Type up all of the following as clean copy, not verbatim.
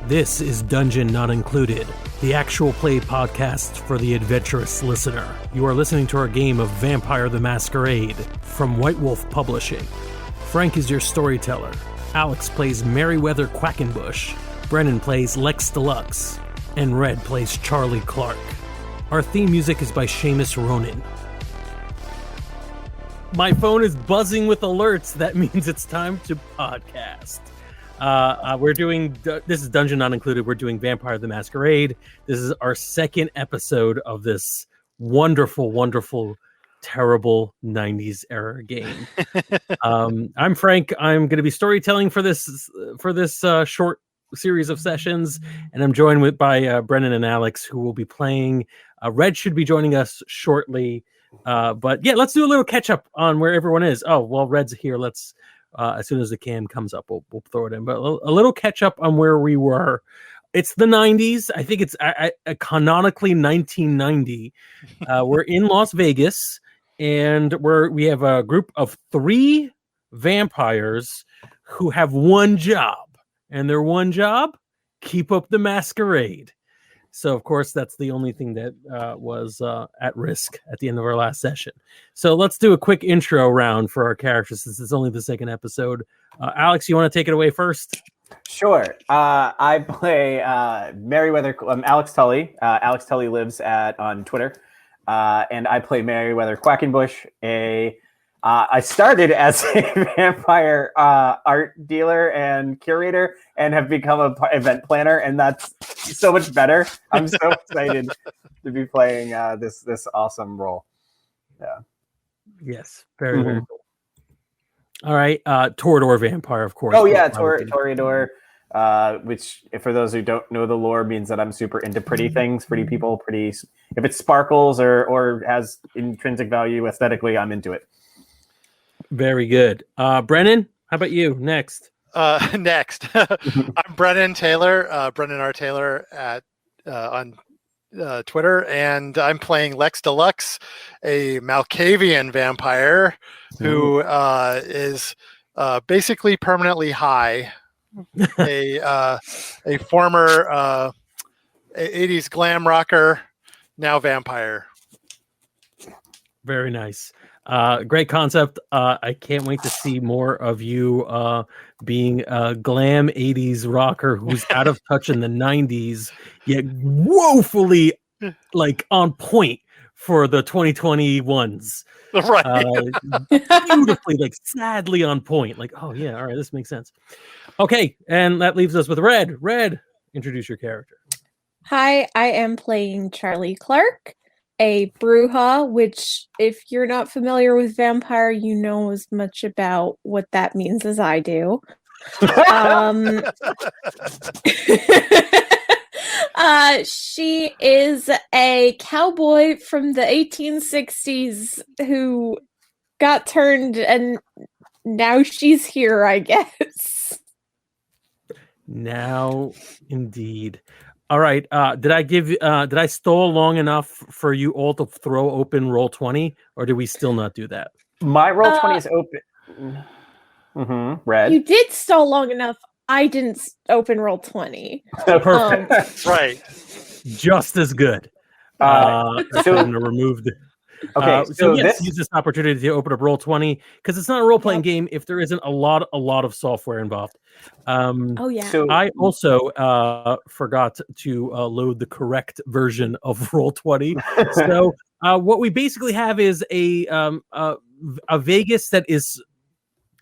This is Dungeon Not Included, the actual play podcast for the adventurous listener. You are listening to our game of Vampire the Masquerade from White Wolf Publishing. Frank is your storyteller. Alex plays Merryweather Quackenbush. Brennan plays Lex Deluxe. And Red plays Charlie Clark. Our theme music is by Seamus Ronan. My phone is buzzing with alerts. That means it's time to podcast. This is Dungeon Not Included. We're doing Vampire the Masquerade. This is our second episode of this wonderful, wonderful, terrible 90s era game. I'm Frank. I'm going to be storytelling for this short series of sessions, and I'm joined by Brennan and Alex, who will be playing. Red should be joining us shortly, but yeah, let's do a little catch up on where everyone is. Oh, well, Red's here. Let's. As soon as the cam comes up, we'll throw it in. But a little catch up on where we were. It's the 90s. I think it's canonically 1990. We're in Las Vegas, and we have a group of 3 vampires who have one job. And their one job, keep up the masquerade. So, of course, that's the only thing that was at risk at the end of our last session. So let's do a quick intro round for our characters since it's only the second episode. Alex, you want to take it away first? Sure. I play Merryweather. Alex Tully. Alex Tully lives on Twitter. And I play Merryweather Quackenbush, I started as a vampire art dealer and curator and have become an event planner, and that's so much better. I'm so excited to be playing this awesome role. Yeah. Yes. Very, very cool. All right. Toreador vampire, of course. Oh, yeah. Toreador, which, for those who don't know the lore, means that I'm super into pretty things, pretty people, if it sparkles or has intrinsic value aesthetically, I'm into it. Very good. Brennan, how about you? Next. Next. I'm Brennan Taylor, Brennan R. Taylor on Twitter, and I'm playing Lex Deluxe, a Malkavian vampire who is basically permanently high, a former 80s glam rocker, now vampire. Very nice. Great concept. I can't wait to see more of you being a glam 80s rocker who's out of touch in the 90s, yet woefully on point for the 2021s. Right. Beautifully, sadly on point. Oh yeah, all right, this makes sense. Okay, and that leaves us with Red. Red, introduce your character. Hi, I am playing Charlie Clark, a Bruja, which, if you're not familiar with vampire, you know as much about what that means as I do. She is a cowboy from the 1860s who got turned, and now she's here, I guess. Now, indeed. All right. Did I stall long enough for you all to throw open Roll20, or do we still not do that? My Roll20 is open. Red. You did stall long enough. I didn't open Roll20. Perfect. Right. Just as good. So I'm going to remove the... Okay, so yes, use this opportunity to open up Roll20 because it's not a role-playing game if there isn't a lot of software involved. Oh yeah. So I also forgot to load the correct version of Roll20. So what we basically have is a Vegas that is,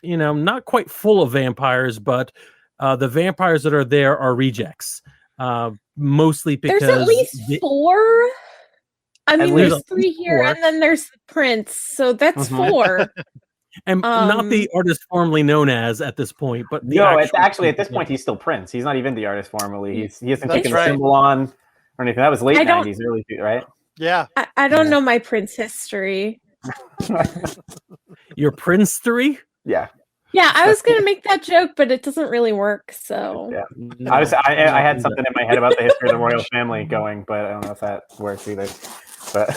not quite full of vampires, but the vampires that are there are rejects. Mostly because there's at least 4. I mean, there's 3 here, 4. and then there's the Prince, so that's 4. And not the artist formerly known as at this point, but actually at this point he's still Prince. He's not even the artist formerly. He hasn't taken a symbol on or anything. That was late 90s, early, right? Yeah. I don't know my Prince history. Your princery? Yeah. Yeah, I was gonna make that joke, but it doesn't really work. So Yeah. No, I had something in my head about the history of the royal family going, but I don't know if that works either. But I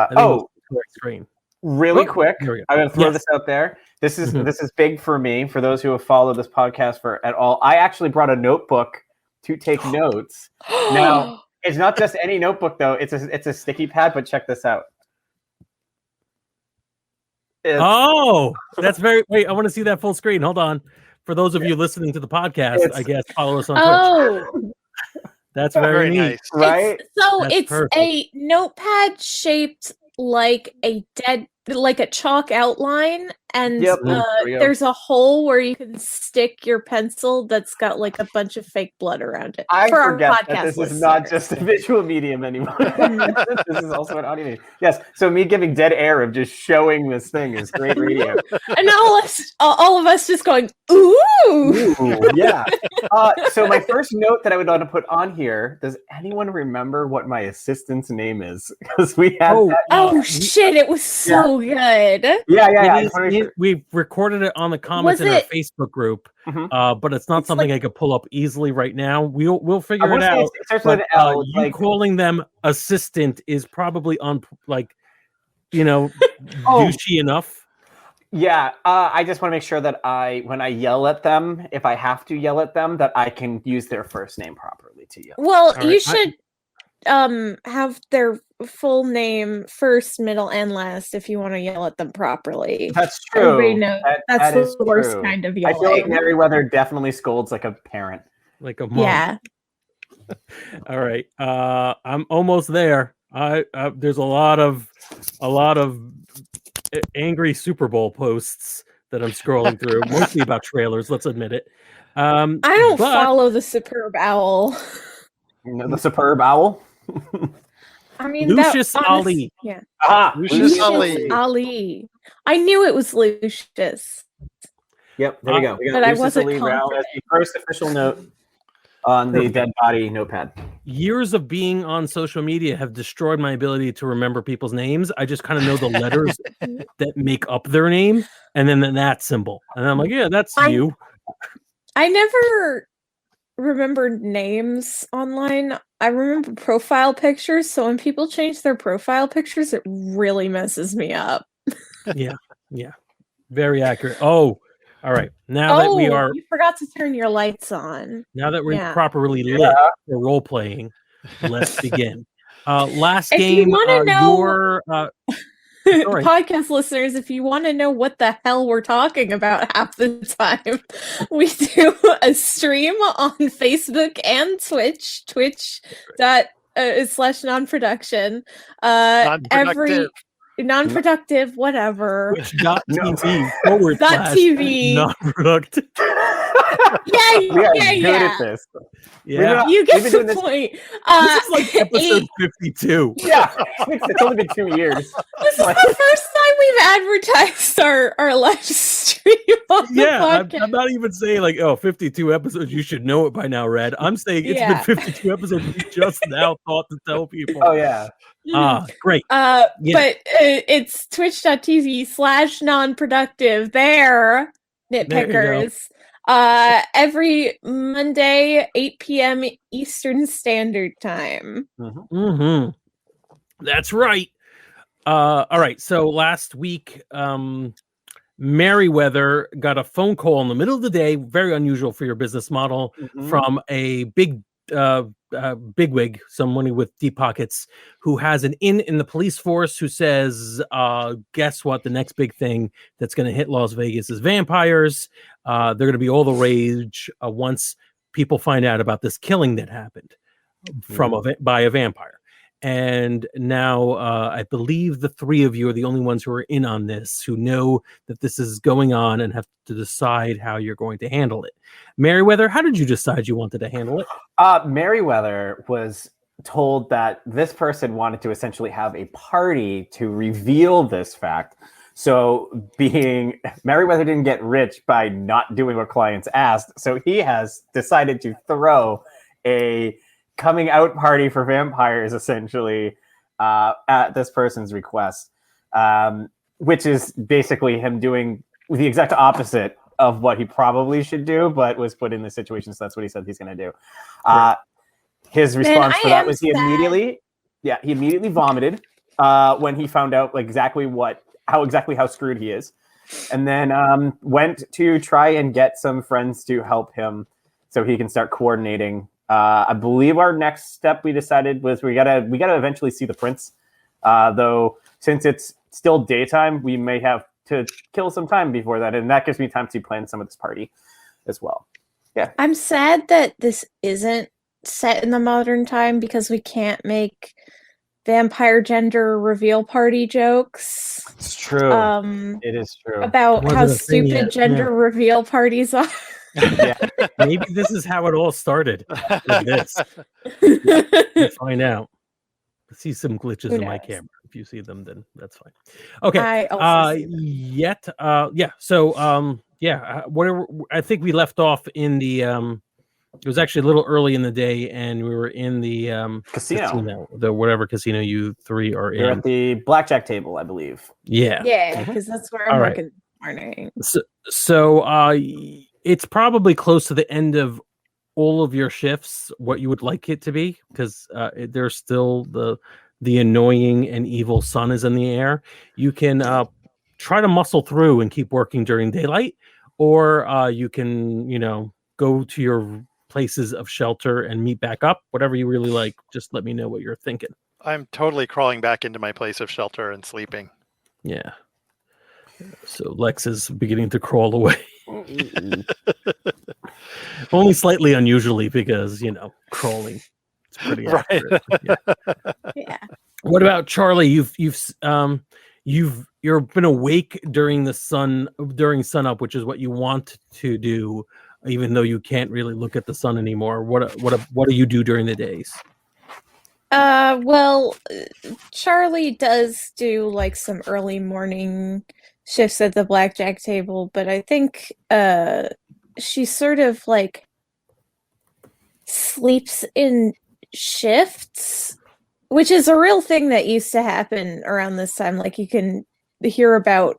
think it was the correct screen. really Oh, quick, there we go. I'm going to throw Yes. this out there. This is Mhm. this is big for me. For those who have followed this podcast for at all, I actually brought a notebook to take notes. Now, it's not just any notebook though. It's a sticky pad. But check this out. Oh, that's very. Wait, I want to see that full screen. Hold on. For those of you listening to the podcast, I guess follow us on Twitch. oh, That's very neat. nice. Right? it's That's perfect. a notepad shaped like a chalk outline, and Yep. There we go. there's a hole where you can stick your pencil that's got like a bunch of fake blood around it. I for our forget podcast that this is not listeners. just a visual medium anymore. This is also an audio medium. Yes. So me giving dead air of just showing this thing is great radio. And all of us just going, ooh. Ooh, yeah. So my first note that I would want to put on here, does anyone remember what my assistant's name is? Because we had Oh, that. Oh shit! It was so good. Yeah. I It just wanna make is, sure. we've recorded it on the comments Was in our it- Facebook group, Mhm. but it's not It's something like- I could pull up easily right now. We'll I figure it wanna say out. it starts with But an L. you Like, calling them assistant is probably on like, Oh. douchey enough. yeah. I just want to make sure that when I yell at them, if I have to yell at them, that I can use their first name properly to yell. Well, All you right, should have their full name first, middle, and last if you want to yell at them properly. That's true. Everybody knows that's that is the worst true. kind of I feel like yelling. Merriweather definitely scolds like a parent. Like a mom. Yeah. All right. I'm almost there. There's a lot of angry Super Bowl posts that I'm scrolling through, mostly about trailers. Let's admit it. I don't but- follow the superb owl. You know, the superb owl. I mean, Lucius that, Ali. Yeah, Lucius Ali. Ali. I knew it was Lucius. Yep, there we go. We got But I Lucius wasn't Ali Rao as the first official note on the dead body notepad. Years of being on social media have destroyed my ability to remember people's names. I just kind of know the letters that make up their name, and then that symbol, and I'm like, yeah, that's you. I never remembered names online. I remember profile pictures. So when people change their profile pictures, it really messes me up. Yeah, very accurate. Oh, all right. Now that we are, you forgot to turn your lights on. now that we're Yeah. properly lit for role playing, let's begin. Last If you game, wanna know- your Sorry. Podcast listeners, if you want to know what the hell we're talking about half the time, we do a stream on Facebook and Twitch /non-production. Every non-productive, whatever. Twitch.tv/non-productive. .tv. We are good Yeah. at this. Yeah, You We've get been the doing this- point. this is like episode 52. Yeah, it's only been 2 years. This is the first time we've advertised our live stream on the Yeah, podcast. I'm not even saying like, 52 episodes. You should know it by now, Red. I'm saying it's Yeah. been 52 episodes. We just now thought to tell people. Oh yeah. Great. Yeah. Yeah. But it's twitch.tv/non-productive. There, nitpickers. Every Monday, 8 p.m. Eastern Standard Time. Mm-hmm. That's right. All right. So last week, Merriweather got a phone call in the middle of the day, very unusual for your business model, from a bigwig, someone with deep pockets, who has an in the police force, who says, guess what? The next big thing that's going to hit Las Vegas is vampires. They're going to be all the rage once people find out about this killing that happened by a vampire. And now I believe the three of you are the only ones who are in on this, who know that this is going on and have to decide how you're going to handle it. Merriweather, how did you decide you wanted to handle it? Merriweather was told that this person wanted to essentially have a party to reveal this fact. So Merriweather didn't get rich by not doing what clients asked. So he has decided to throw a coming out party for vampires, essentially, at this person's request, which is basically him doing the exact opposite of what he probably should do, but was put in this situation. So that's what he said he's going to do. His response for that was he immediately vomited when he found out how screwed he is, and then went to try and get some friends to help him so he can start coordinating. I believe our next step we decided was we gotta eventually see the prince, though since it's still daytime, we may have to kill some time before that, and that gives me time to plan some of this party as well. Yeah, I'm sad that this isn't set in the modern time because we can't make vampire gender reveal party jokes. it's true. It is true about how stupid gender reveal parties are. Yeah, maybe this is how it all started. With this, we'll find out. I see some glitches in my camera. If you see them, then that's fine. Okay. Whatever. I think we left off in the. It was actually a little early in the day, and we were in the casino. The whatever casino you three are in. You're at the blackjack table, I believe. Yeah. Yeah, because that's where I'm working this morning. So it's probably close to the end of all of your shifts, what you would like it to be, because there's still the annoying and evil sun is in the air. You can try to muscle through and keep working during daylight, or you can, go to your places of shelter and meet back up. Whatever you really like, just let me know what you're thinking. I'm totally crawling back into my place of shelter and sleeping. Yeah. So Lex is beginning to crawl away. Only slightly unusually because, crawling. It's pretty accurate. Yeah. What about Charlie? You've been awake during sunup, which is what you want to do, even though you can't really look at the sun anymore. What do you do during the days? Well, Charlie does do like some early morning shifts at the blackjack table, but I think she sort of like sleeps in shifts, which is a real thing that used to happen around this time. Like you can hear about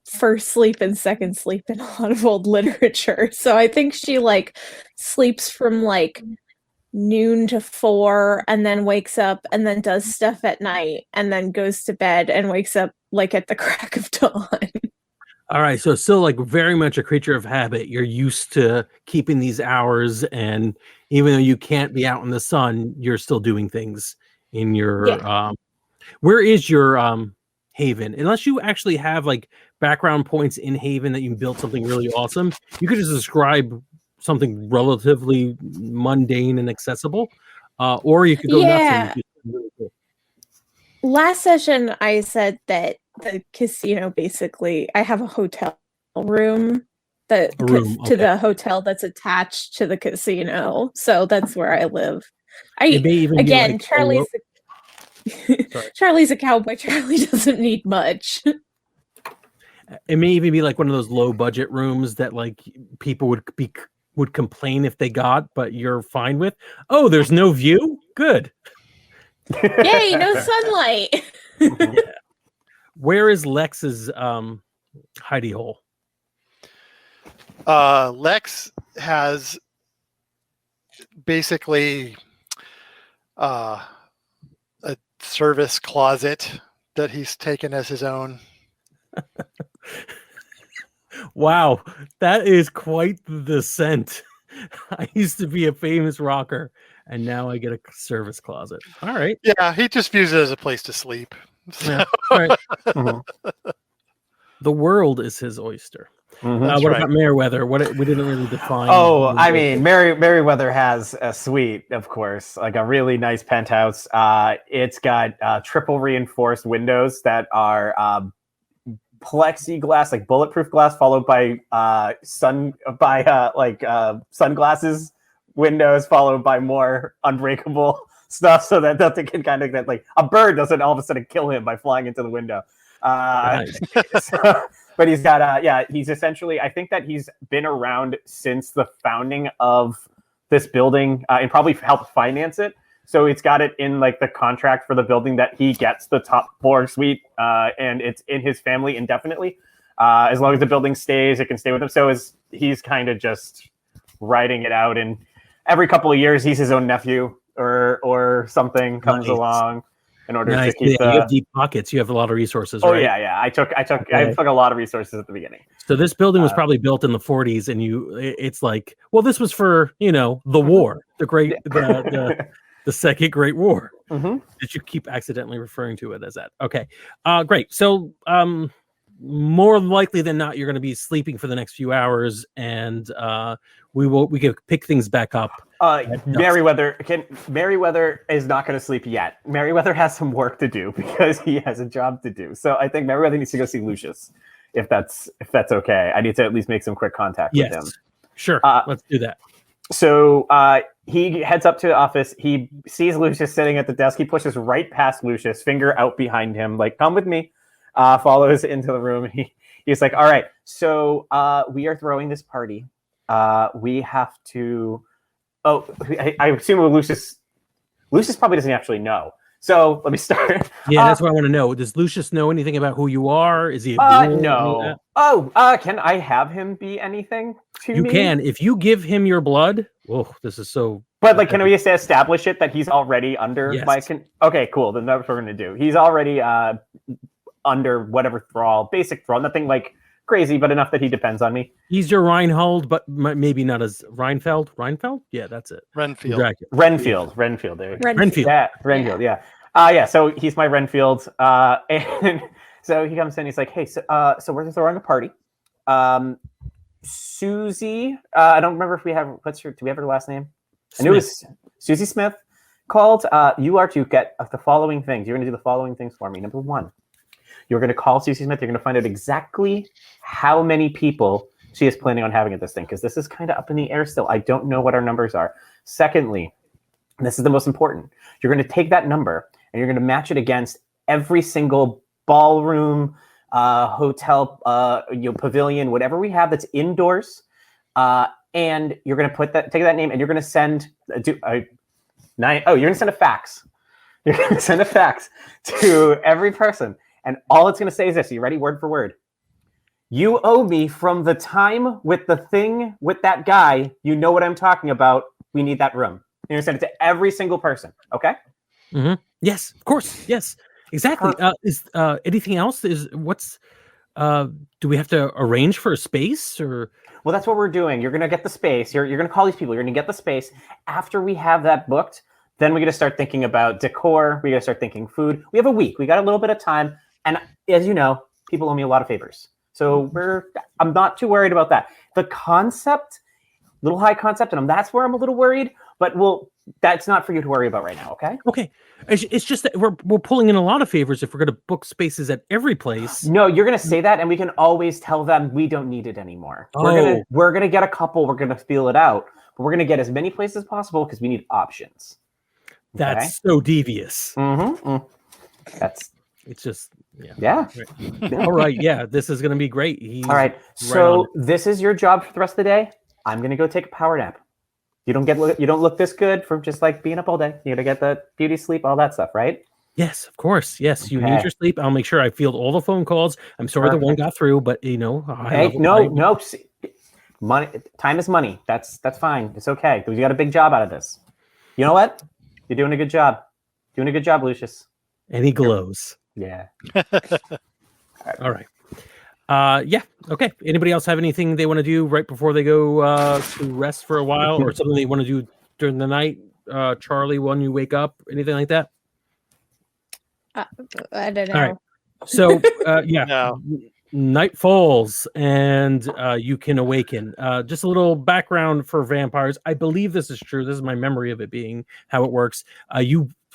first sleep and second sleep in a lot of old literature. So I think she like sleeps from like noon to 4 and then wakes up and then does stuff at night and then goes to bed and wakes up like at the crack of dawn. All right, so still like very much a creature of habit. You're used to keeping these hours, and even though you can't be out in the sun, you're still doing things in your where is your haven? Unless you actually have like background points in Haven that you can build something really awesome, you could just describe something relatively mundane and accessible, or you could go nuts and do something really cool. Last session, I said that the casino basically, I have a hotel room to the hotel that's attached to the casino, so that's where I live. Charlie's Charlie's a cowboy. Charlie doesn't need much. It may even be like one of those low budget rooms that like people would complain if they got, but you're fine with. Oh, there's no view? Good. Yay, no sunlight. Yeah. Where is Lex's hidey hole? Lex has basically a service closet that he's taken as his own. Wow, that is quite the descent. I used to be a famous rocker, and now I get a service closet. All right. Yeah, he just views it as a place to sleep. So. Yeah. All right. Mm-hmm. The world is his oyster. Mm-hmm. What about Meriwether? We didn't really define. Oh, I mean, Meriwether has a suite, of course, like a really nice penthouse. It's got triple reinforced windows that are plexiglass, like bulletproof glass, followed by sunglasses windows, followed by more unbreakable stuff, so that nothing can kind of get like a bird doesn't all of a sudden kill him by flying into the window. Nice. But he's got he's essentially, I think that he's been around since the founding of this building and probably helped finance it. So it's got it in like the contract for the building that he gets the top floor suite, and it's in his family indefinitely. As long as the building stays, it can stay with him. So he's kind of just writing it out, and every couple of years, he's his own nephew or something comes along in order to keep. You have deep pockets. You have a lot of resources. Oh right? yeah. I took a lot of resources at the beginning. So this building was probably built in the 40s, and it's like, well, this was for the war, the Second Great War. Mm-hmm. Did you keep accidentally referring to it as that? Okay, great. So more likely than not, you're going to be sleeping for the next few hours, and we can pick things back up. Merriweather is not going to sleep yet. Merriweather has some work to do because he has a job to do. So I think Merriweather needs to go see Lucius, if that's okay. I need to at least make some quick contact with him. Sure, let's do that. So he heads up to the office. He sees Lucius sitting at the desk. He pushes right past Lucius, finger out behind him, like, come with me. Follows into the room. He's like, all right, so we are throwing this party. We have to... Oh, I assume Lucius probably doesn't actually know. So let me start. Yeah, that's what I want to know. Does Lucius know anything about who you are? Is he a ghoul? No. Can I have him be anything to me? You can. If you give him your blood, this is so... But like, can we establish it that he's already under my... Okay, cool. Then that's what we're going to do. He's already under whatever basic thrall. Nothing like crazy, but enough that he depends on me. He's your Reinhold, but maybe not as Reinfeld. Reinfeld? Yeah, that's it. Renfield. Renfield. Yeah, Renfield. Yeah. So he's my Renfield. And so he comes in. He's like, hey, so we're throwing a party. Susie, I don't remember if we have. Do we have her last name? Smith. I knew it was Susie Smith. Called. You are to get the following things. You're going to do the following things for me. Number one, you're going to call Susie Smith. You're going to find out exactly how many people she is planning on having at this thing, because this is kind of up in the air still. I don't know what our numbers are. Secondly, and this is the most important, you're going to take that number and you're going to match it against every single ballroom, hotel, pavilion, whatever we have that's indoors, and you're going to take that name and you're going to send you're going to send a fax. You're going to send a fax to every person. And all it's going to say is this. Are you ready? Word for word. You owe me from the time with the thing with that guy. You know what I'm talking about. We need that room. You're going to send it to every single person. Okay? Mm-hmm. Yes, of course. Yes, exactly. Is anything else? Do we have to arrange for a space or? Well, that's what we're doing. You're going to get the space. You're going to call these people. You're going to get the space. After we have that booked, then we're going to start thinking about decor. We're going to start thinking food. We have a week. We got a little bit of time. And as you know, people owe me a lot of favors. So I'm not too worried about that. The concept, little high concept, and that's where I'm a little worried. But that's not for you to worry about right now, okay? Okay. It's just that we're pulling in a lot of favors if we're going to book spaces at every place. No, you're going to say that, and we can always tell them we don't need it anymore. Oh. We're gonna get a couple. We're going to feel it out. But we're going to get as many places as possible because we need options. That's so devious. Mm-hmm. It's just... Yeah. Right. All right. Yeah, this is going to be great. All right. So this is your job for the rest of the day. I'm going to go take a power nap. You don't look this good from just like being up all day. You got to get the beauty sleep, all that stuff, right? Yes, of course. Yes, you need your sleep. I'll make sure I field all the phone calls. I'm sorry the one got through, but no. Money, time is money. That's fine. It's okay. You got a big job out of this. You know what? You're doing a good job. Lucius. And he glows. Yeah. All right. Yeah. Okay. Anybody else have anything they want to do right before they go to rest for a while, or something they want to do during the night? Charlie, when you wake up, anything like that? I don't know. All right. So, yeah. No. Night falls and you can awaken. Just a little background for vampires. I believe this is true. This is my memory of it being how it works.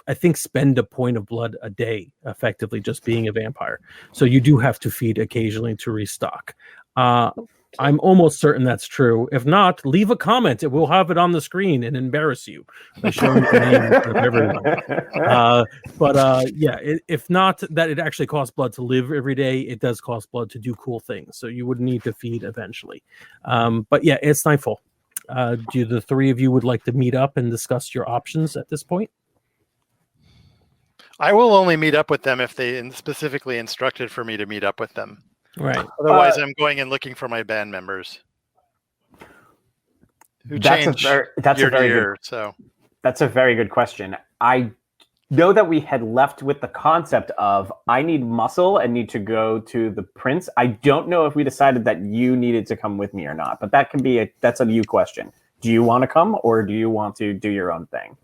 I think spend a point of blood a day, effectively, just being a vampire. So you do have to feed occasionally to restock. I'm almost certain that's true. If not, leave a comment. We'll have it on the screen and embarrass you by showing the name of everyone. If not that it actually costs blood to live every day, it does cost blood to do cool things. So you would need to feed eventually. But yeah, it's nightfall. Do the three of you would like to meet up and discuss your options at this point? I will only meet up with them if they specifically instructed for me to meet up with them. Right. Otherwise, I'm going and looking for my band members who change year to year. So that's a very good question. I know that we had left with the concept of I need muscle and need to go to the Prince. I don't know if we decided that you needed to come with me or not, but that's a you question. Do you want to come or do you want to do your own thing?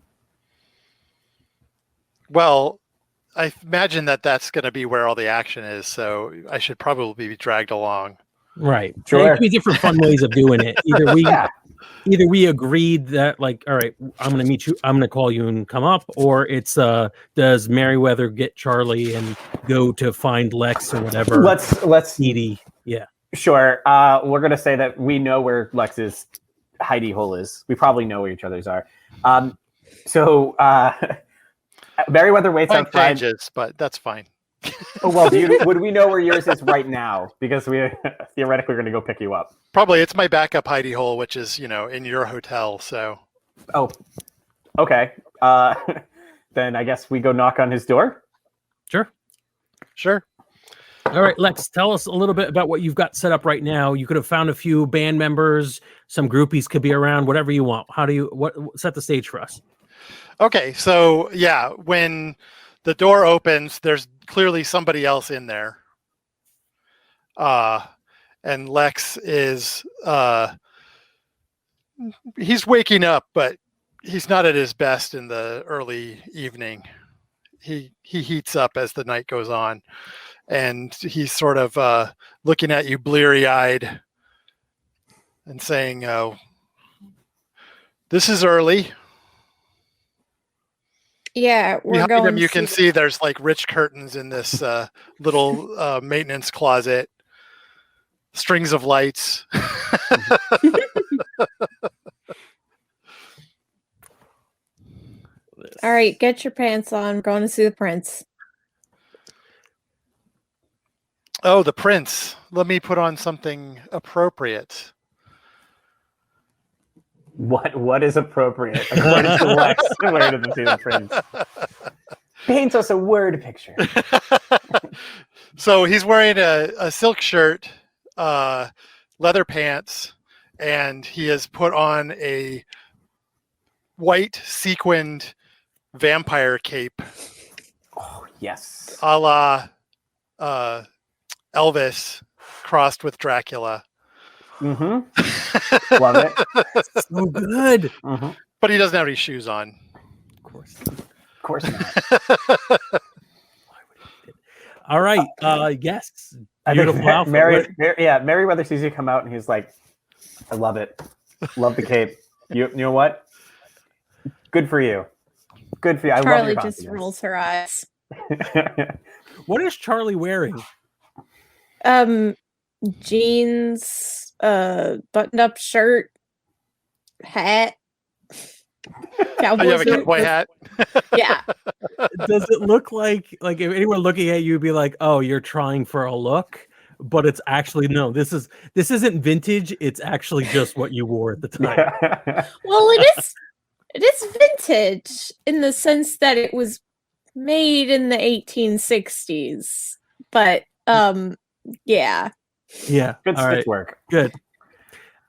Well, I imagine that that's going to be where all the action is, so I should probably be dragged along. Right. Sure. There could be different fun ways of doing it. Either we agreed that, like, all right, I'm going to meet you, I'm going to call you and come up, or it's does Merriweather get Charlie and go to find Lex or whatever? Let's Edie. Yeah. Sure. We're going to say that we know where Lex's hidey hole is. We probably know where each other's are. So Merriweather waits outside. Changes, but that's fine. Oh, well, would we know where yours is right now? Because we theoretically are going to go pick you up. Probably it's my backup hidey hole, which is, in your hotel. So. Oh, okay. Then I guess we go knock on his door. Sure. All right, Lex, tell us a little bit about what you've got set up right now. You could have found a few band members, some groupies could be around, whatever you want. Set the stage for us? Okay, so yeah, when the door opens, there's clearly somebody else in there. And Lex is he's waking up, but he's not at his best in the early evening. He heats up as the night goes on, and he's sort of looking at you bleary-eyed and saying, "Oh, this is early." Yeah, we're behind going. Him, you can see there's like rich curtains in this little maintenance closet, strings of lights. All right, get your pants on. We're going to see the Prince. Oh, the Prince. Let me put on something appropriate. What is appropriate according to Lex? Where to see the Prince? Paint us a word picture. So he's wearing a silk shirt, leather pants, and he has put on a white sequined vampire cape. Oh, yes. A la Elvis crossed with Dracula. Mm-hmm. Love it. So good. Mm-hmm. But he doesn't have any shoes on. Of course. Of course not. All right. Yes. I Beautiful think outfit. Merriweather sees you come out and he's like, I love it. Love the cape. You know what? Good for you. Good for you. I love your Charlie confidence. just rolls her eyes. What is Charlie wearing? Jeans, buttoned up shirt, hat. Oh, you have a cowboy hat? Yeah. Does it look like if anyone looking at you would be like, oh, you're trying for a look? But it's actually no, this isn't vintage, it's actually just what you wore at the time. Well, it is vintage in the sense that it was made in the 1860s. But yeah. Yeah. Good all stitch right. work. Good.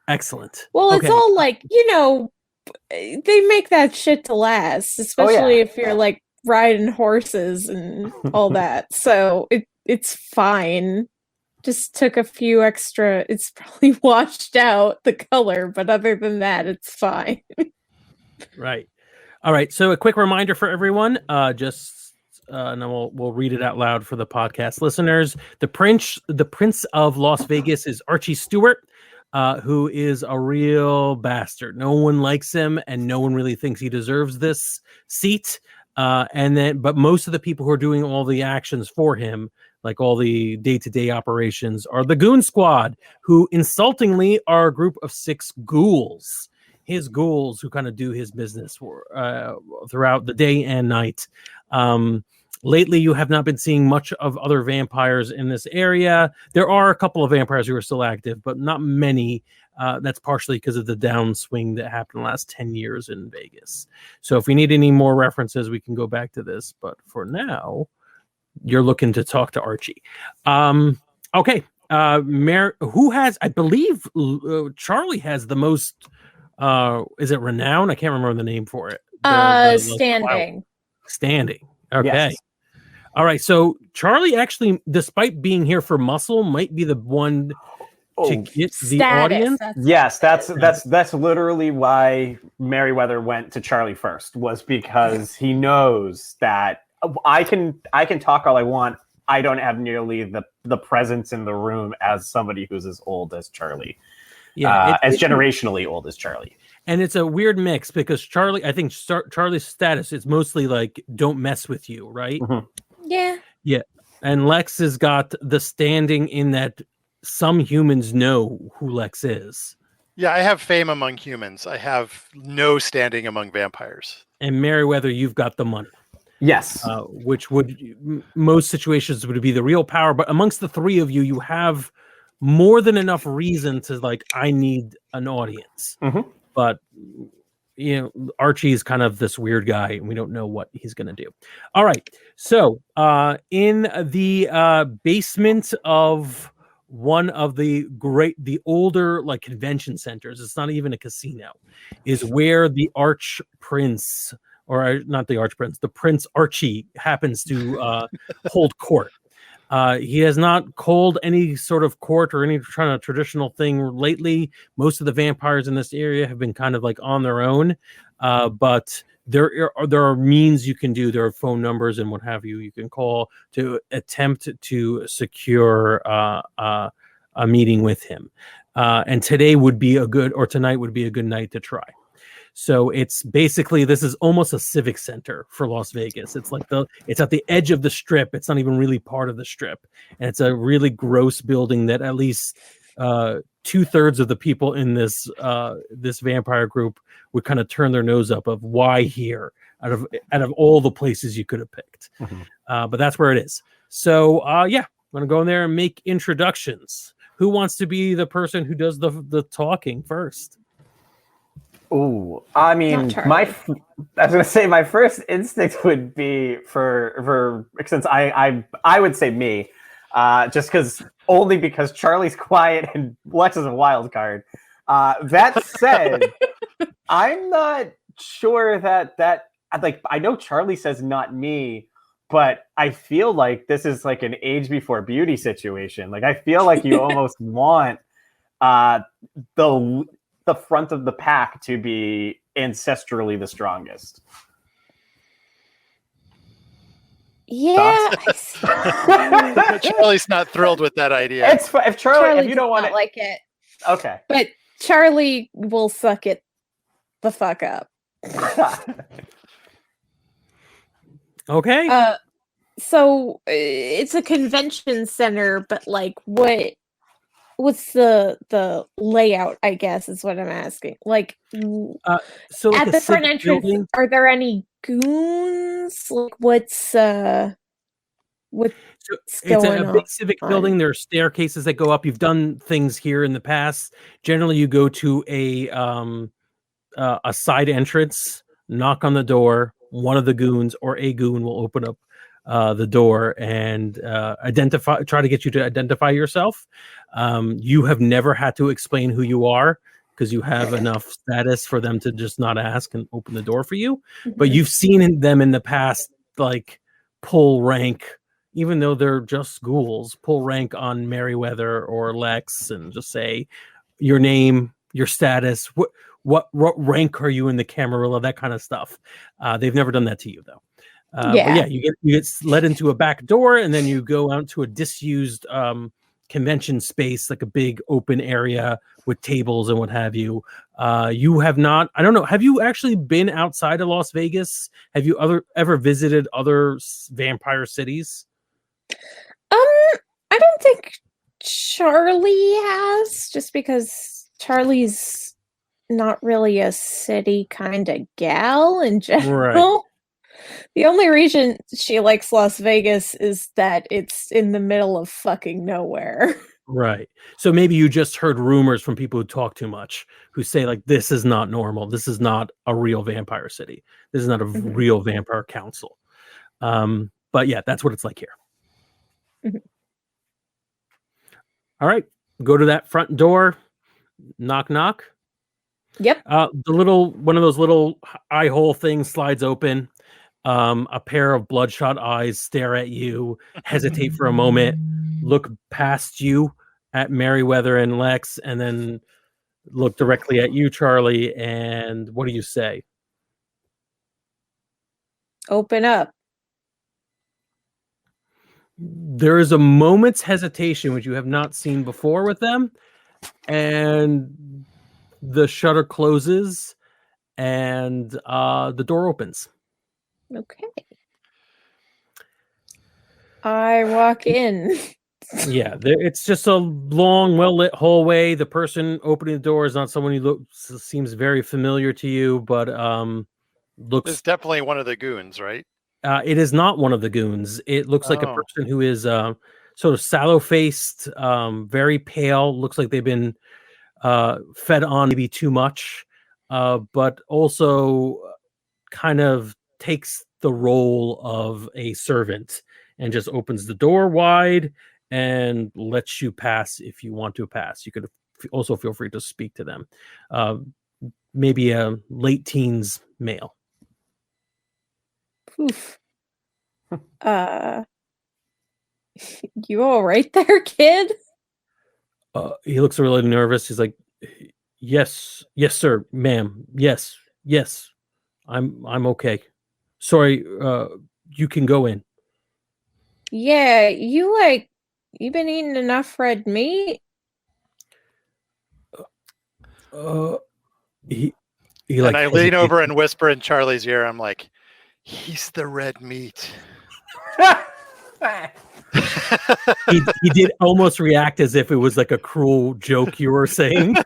Excellent. Well, Okay. it's all like, they make that shit to last, especially if you're like riding horses and all that. So it's fine. Just took a few extra. It's probably washed out the color, but other than that, it's fine. Right. All right. So a quick reminder for everyone, and then we'll read it out loud for the podcast listeners. The Prince of Las Vegas is Archie Stewart, who is a real bastard. No one likes him, and no one really thinks he deserves this seat. But most of the people who are doing all the actions for him, like all the day-to-day operations, are the Goon Squad, who insultingly are a group of 6 ghouls. His ghouls who kind of do his business throughout the day and night. lately, you have not been seeing much of other vampires in this area. There are a couple of vampires who are still active, but not many. That's partially because of the downswing that happened in the last 10 years in Vegas. So if we need any more references, we can go back to this. But for now, you're looking to talk to Archie. Okay. Who has, I believe, Charlie has the most, is it renown? I can't remember the name for it. Standing. Standing. Okay. Yes. All right. So Charlie actually, despite being here for muscle, might be the one to get the Status. audience. Yes, that's literally why Merriweather went to Charlie first, was because he knows that I can talk all I want. I don't have nearly the presence in the room as somebody who's as old as Charlie. Yeah, as generationally old as Charlie. And it's a weird mix because Charlie, I think Charlie's status is mostly like, don't mess with you, right? Mm-hmm. Yeah. Yeah. And Lex has got the standing in that some humans know who Lex is. Yeah, I have fame among humans. I have no standing among vampires. And Merriweather, you've got the money. Yes. Which would, most situations would be the real power. But amongst the three of you, you have more than enough reason to like, I need an audience. Mm-hmm. But, you know, Archie is kind of this weird guy, and we don't know what he's going to do. All right. So in the basement of one of the older like convention centers, it's not even a casino, is where the Arch Prince, or not the Arch Prince, the Prince Archie happens to hold court. He has not called any sort of court or any kind of traditional thing lately. Most of the vampires in this area have been kind of like on their own, but there are means you can do. There are phone numbers and what have you you can call to attempt to secure a meeting with him. And tonight would be a good night to try. So it's basically, this is almost a civic center for Las Vegas. It's like it's at the edge of the strip. It's not even really part of the strip. And it's a really gross building that at least 2/3 of the people in this vampire group would kind of turn their nose up of why here out of all the places you could have picked. Mm-hmm. But that's where it is. So yeah, I'm going to go in there and make introductions. Who wants to be the person who does the talking first? Oh, I mean, I was gonna say my first instinct would be for since I would say me, just because Charlie's quiet and Lex is a wild card. That said, I'm not sure that like, I know Charlie says not me, but I feel like this is like an age before beauty situation. Like, I feel like you almost want the front of the pack to be ancestrally the strongest. Yeah. Charlie's not thrilled with that idea. If Charlie, if you don't want to like it, okay. But Charlie will suck it the fuck up. Okay. So it's a convention center, but like, what's the layout, I guess, is what I'm asking. Like, so like at the front entrance, building? Are there any goons? Like, what's going on? It's a big civic building. There are staircases that go up. You've done things here in the past. Generally, you go to a side entrance, knock on the door. One of the goons or a goon will open up the door and try to get you to identify yourself. You have never had to explain who you are because you have enough status for them to just not ask and open the door for you. Mm-hmm. But you've seen them in the past, like, pull rank, even though they're just ghouls, pull rank on Merriweather or Lex and just say your name, your status, what rank are you in the Camarilla, that kind of stuff. They've never done that to you, though. But yeah, you get led into a back door, and then you go out to a disused convention space, like a big open area with tables and what have you. You have not, I don't know, have you actually been outside of Las Vegas? Have you ever visited other vampire cities? I don't think Charlie has, just because Charlie's not really a city kind of gal in general. Right. The only reason she likes Las Vegas is that it's in the middle of fucking nowhere. Right. So maybe you just heard rumors from people who talk too much, who say like, this is not normal. This is not a real vampire city. This is not a real vampire council. But yeah, that's what it's like here. All right. Go to that front door. Knock, knock. Yep. One of those little eye hole things slides open. A pair of bloodshot eyes stare at you, hesitate for a moment, look past you at Merryweather and Lex, and then look directly at you, Charlie. And what do you say? Open up. There is a moment's hesitation, which you have not seen before with them, and the shutter closes, and the door opens. Okay. I walk in. Yeah, it's just a long, well-lit hallway. The person opening the door is not someone who seems very familiar to you, but looks... It's definitely one of the goons, right? It is not one of the goons. It looks like a person who is sort of sallow-faced, very pale. Looks like they've been fed on maybe too much, but also kind of takes the role of a servant and just opens the door wide and lets you pass if you want to pass. You could also feel free to speak to them. Maybe a late teens male. Oof. You all right there, kid? He looks really nervous. He's like, yes, sir, ma'am. Yes. I'm okay. Sorry, you can go in. Yeah, you been eating enough red meat? He and I lean over and whisper in Charlie's ear. I'm like, he's the red meat. he did almost react as if it was like a cruel joke you were saying.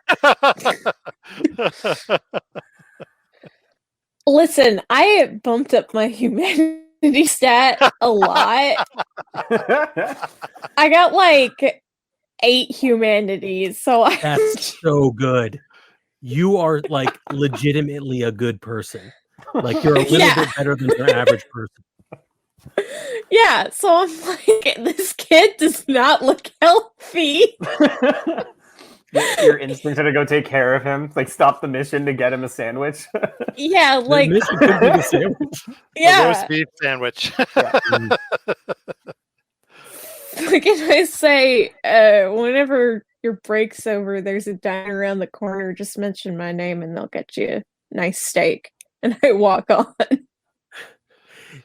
Listen, I bumped up my humanity stat a lot. I got like 8 humanities, so That's so good. You are like legitimately a good person. Like you're a little bit better than your average person. Yeah, so I'm like, this kid does not look healthy. Your instincts are to go take care of him, like stop the mission to get him a sandwich. Yeah, like the mission could be the sandwich. Yeah, a roast beef sandwich. Can I say, whenever your break's over, there's a diner around the corner. Just mention my name, and they'll get you a nice steak. And I walk on.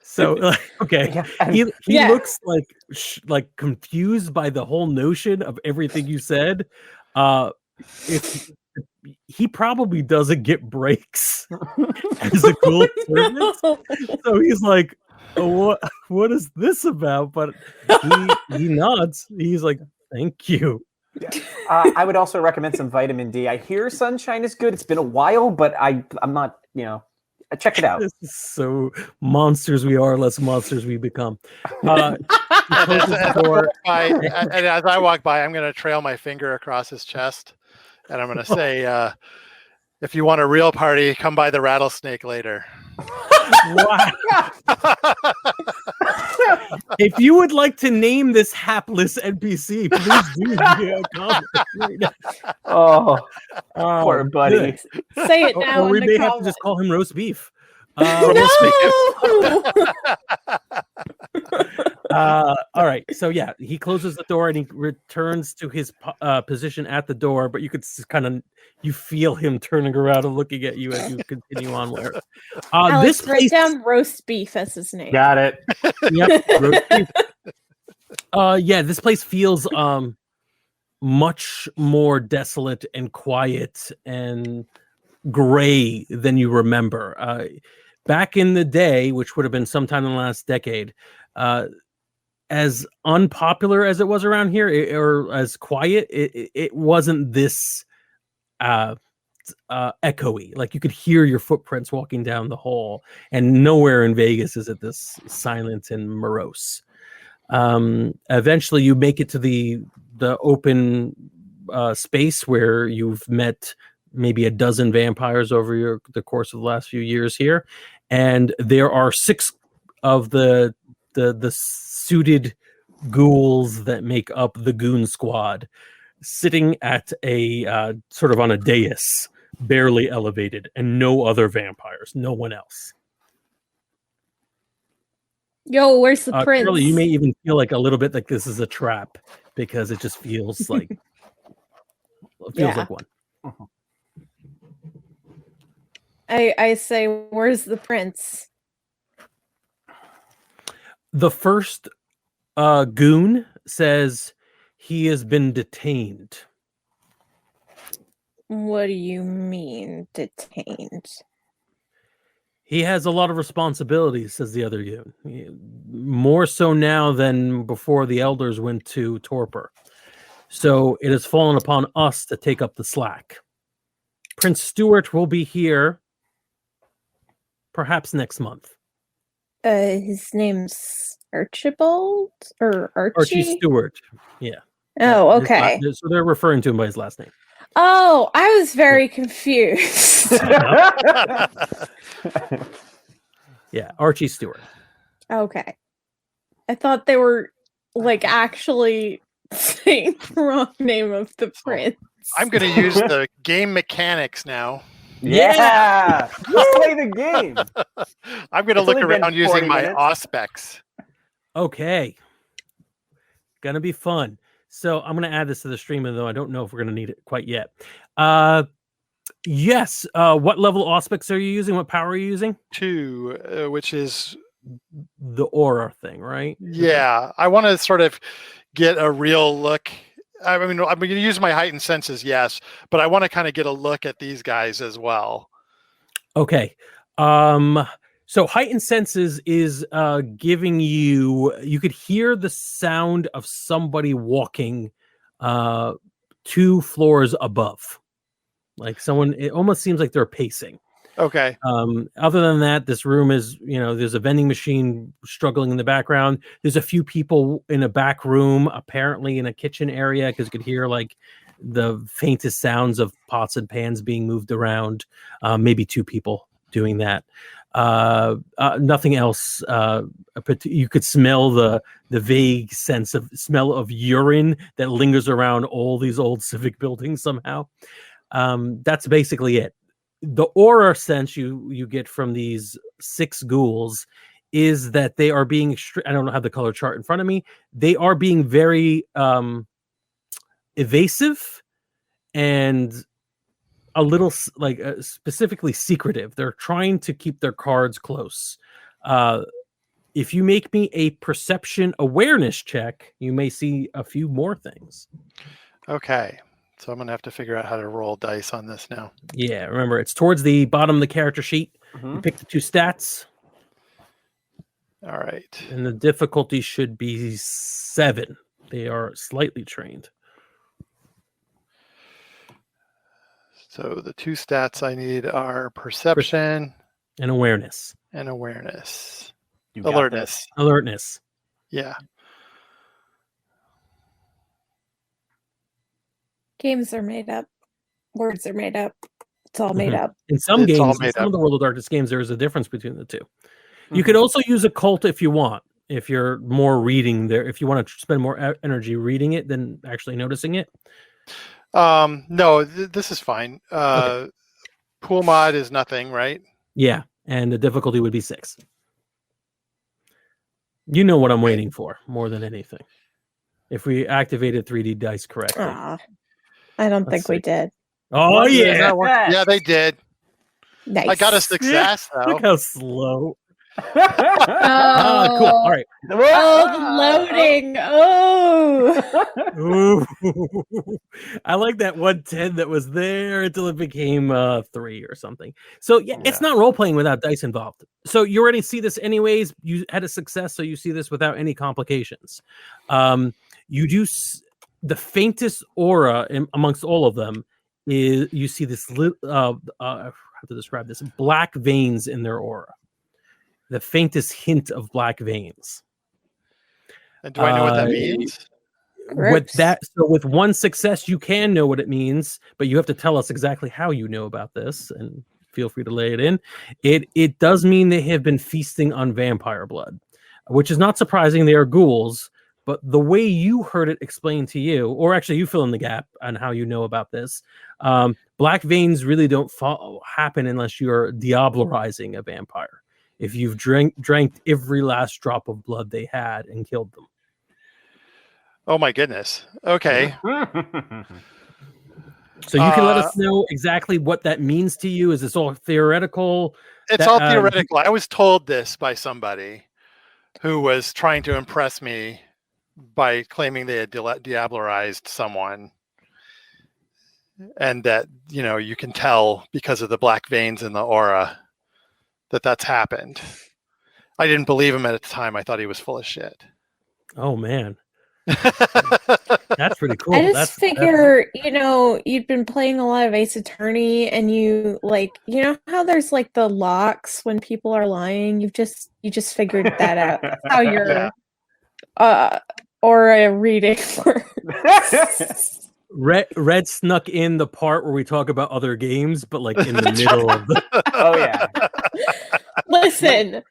So okay, he looks like confused by the whole notion of everything you said. He probably doesn't get breaks as a cool servant, so he's like, oh, what is this about? But he nods. He's like, thank you. I would also recommend some vitamin D. I hear sunshine is good. It's been a while, but I'm not, check it out. This is so monsters we are, less monsters we become. And as I walk by, I'm going to trail my finger across his chest, and I'm going to say, if you want a real party, come by the rattlesnake later. Wow. If you would like to name this hapless NPC, please do via comment. Poor buddy. Good. Say it now. Or we may have to just call him roast beef. All right. So yeah, he closes the door and he returns to his position at the door, but you could you feel him turning around and looking at you as you continue onward. Alex, write down roast beef as his name. Got it. Yep. Roast beef. Yeah, this place feels much more desolate and quiet and gray than you remember. Back in the day, which would have been sometime in the last decade, as unpopular as it was around here, or as quiet, it wasn't this just echoey. Like you could hear your footprints walking down the hall, and nowhere in Vegas is it this silent and morose. Eventually, you make it to the open space where you've met maybe a dozen vampires over the course of the last few years here, and there are 6 of the suited ghouls that make up the goon squad sitting at a sort of on a dais, barely elevated, and no other vampires, no one else. Yo, where's the prince? Charlie, you may even feel like a little bit like this is a trap because it just feels like like one. I say, where's the prince? The first goon says he has been detained. What do you mean, detained? He has a lot of responsibilities, says the other goon. More so now than before the elders went to torpor. So it has fallen upon us to take up the slack. Prince Stuart will be here perhaps next month. His name's Archibald or Archie? Archie Stewart. Yeah. Oh, okay. So they're referring to him by his last name. Oh, I was very confused. Yeah, Archie Stewart. Okay. I thought they were like actually saying the wrong name of the prince. I'm going to use the game mechanics now. Yeah! Let's play the game. I'm going to look around using my auspex. Okay. Gonna be fun. So I'm going to add this to the stream, though I don't know if we're going to need it quite yet. Yes. What level auspex are you using? What power are you using? 2, which is the aura thing, right? Yeah. I want to sort of get a real look. I mean, I'm going to use my heightened senses, yes, but I want to kind of get a look at these guys as well. Okay. So heightened senses is giving you could hear the sound of somebody walking 2 floors above. Like someone, it almost seems like they're pacing. Okay. Other than that, this room is, there's a vending machine struggling in the background. There's a few people in a back room, apparently in a kitchen area, because you could hear like the faintest sounds of pots and pans being moved around. Maybe 2 people doing that. Nothing else. You could smell the vague smell of urine that lingers around all these old civic buildings somehow. That's basically it. The aura sense you get from these 6 ghouls is that they are being I don't have the color chart in front of me. They are being very evasive and a little specifically secretive. They're trying to keep their cards close. If you make me a perception awareness check, you may see a few more things. Okay. So I'm going to have to figure out how to roll dice on this now. Yeah, remember, it's towards the bottom of the character sheet. Mm-hmm. You pick the 2 stats. All right. And the difficulty should be 7. They are slightly trained. So the 2 stats I need are perception and awareness. Alertness. Alertness. Yeah. Games are made up. Words are made up. It's all made up. In some games, in some of the World of Darkness games, there is a difference between the 2. Mm-hmm. You could also use occult if you want. If you're more reading there, if you want to spend more energy reading it than actually noticing it. No, this is fine. Okay. Pool mod is nothing, right? Yeah, and the difficulty would be 6. You know what I'm waiting for more than anything. If we activated 3D dice correctly. I don't think we did. Oh, yeah. Yeah, they did. Nice. I got a success, though. Look how slow. Cool. All right. Oh, loading. Oh. I like that 110 that was there until it became 3 or something. So, yeah, it's not role-playing without dice involved. So you already see this anyways. You had a success, so you see this without any complications. You do... The faintest aura amongst all of them is you see this how to describe this, black veins in their aura, the faintest hint of black veins. And do I know what that means? With that, so with one success, you can know what it means, but you have to tell us exactly how you know about this, and feel free to lay it in. It does mean they have been feasting on vampire blood, which is not surprising. They are ghouls, but the way you heard it explained to you, or actually you fill in the gap on how you know about this, black veins really don't happen unless you're diablerizing a vampire. If you've drank every last drop of blood they had and killed them. Oh my goodness. Okay. So you can let us know exactly what that means to you. Is this all theoretical? It's all theoretical. I was told this by somebody who was trying to impress me by claiming they had diablerized someone, and that, you know, you can tell because of the black veins in the aura that that's happened. I didn't believe him at the time. I thought he was full of shit. Oh man. That's pretty cool. I just figure, you know, you'd been playing a lot of Ace Attorney, and you know how there's like the locks when people are lying. You just figured that out. That's how your aura reading works. Red snuck in the part where we talk about other games, but like in the middle of the. Oh yeah. Listen.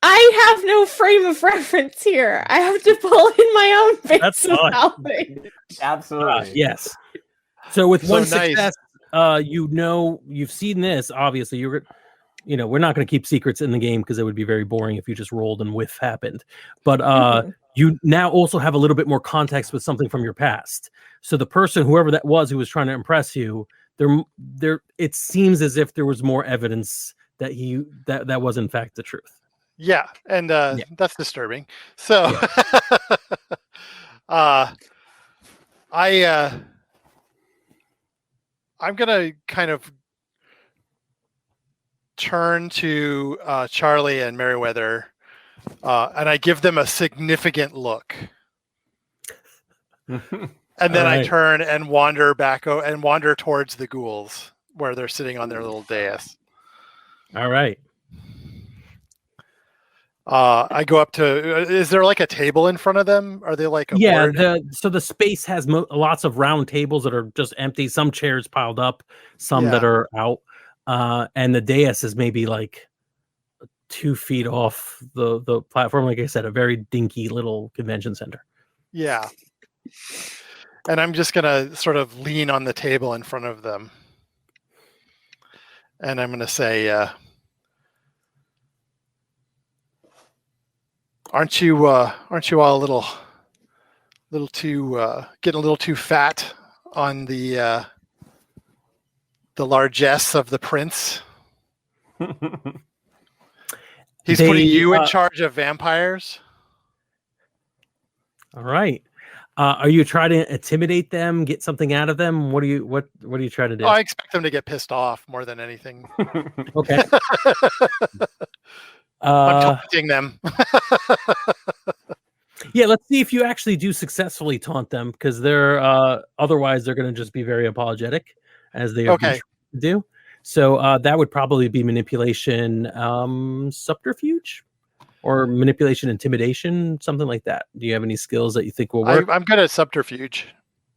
I have no frame of reference here. I have to pull in my own bits of knowledge. Absolutely. Yes. So with one success, you know, you've seen this. Obviously, we're not going to keep secrets in the game because it would be very boring if you just rolled and whiff happened. But you now also have a little bit more context with something from your past. So the person, whoever that was, who was trying to impress you, there, it seems as if there was more evidence that that was in fact the truth. Yeah, and that's disturbing. So I'm gonna kind of turn to Charlie and Merriweather, and I give them a significant look. And then I turn and wander back and wander towards the ghouls where they're sitting on their little dais. All right. I go up to. Is there like a table in front of them? Are they like a board? So the space has lots of round tables that are just empty. Some chairs piled up, some that are out, and the dais is maybe like 2 feet off the platform. Like I said, a very dinky little convention center. Yeah, and I'm just gonna sort of lean on the table in front of them, and I'm gonna say. Aren't you all a little too getting a little too fat on the largesse of the prince? He's putting you in charge of vampires. All right. Are you trying to intimidate them, get something out of them? What do you try to do? Oh, I expect them to get pissed off more than anything. Okay. I'm taunting them. Yeah, let's see if you actually do successfully taunt them, because they're otherwise they're going to just be very apologetic, as they are to do. So that would probably be manipulation, subterfuge, or manipulation, intimidation, something like that. Do you have any skills that you think will work? I'm good at subterfuge.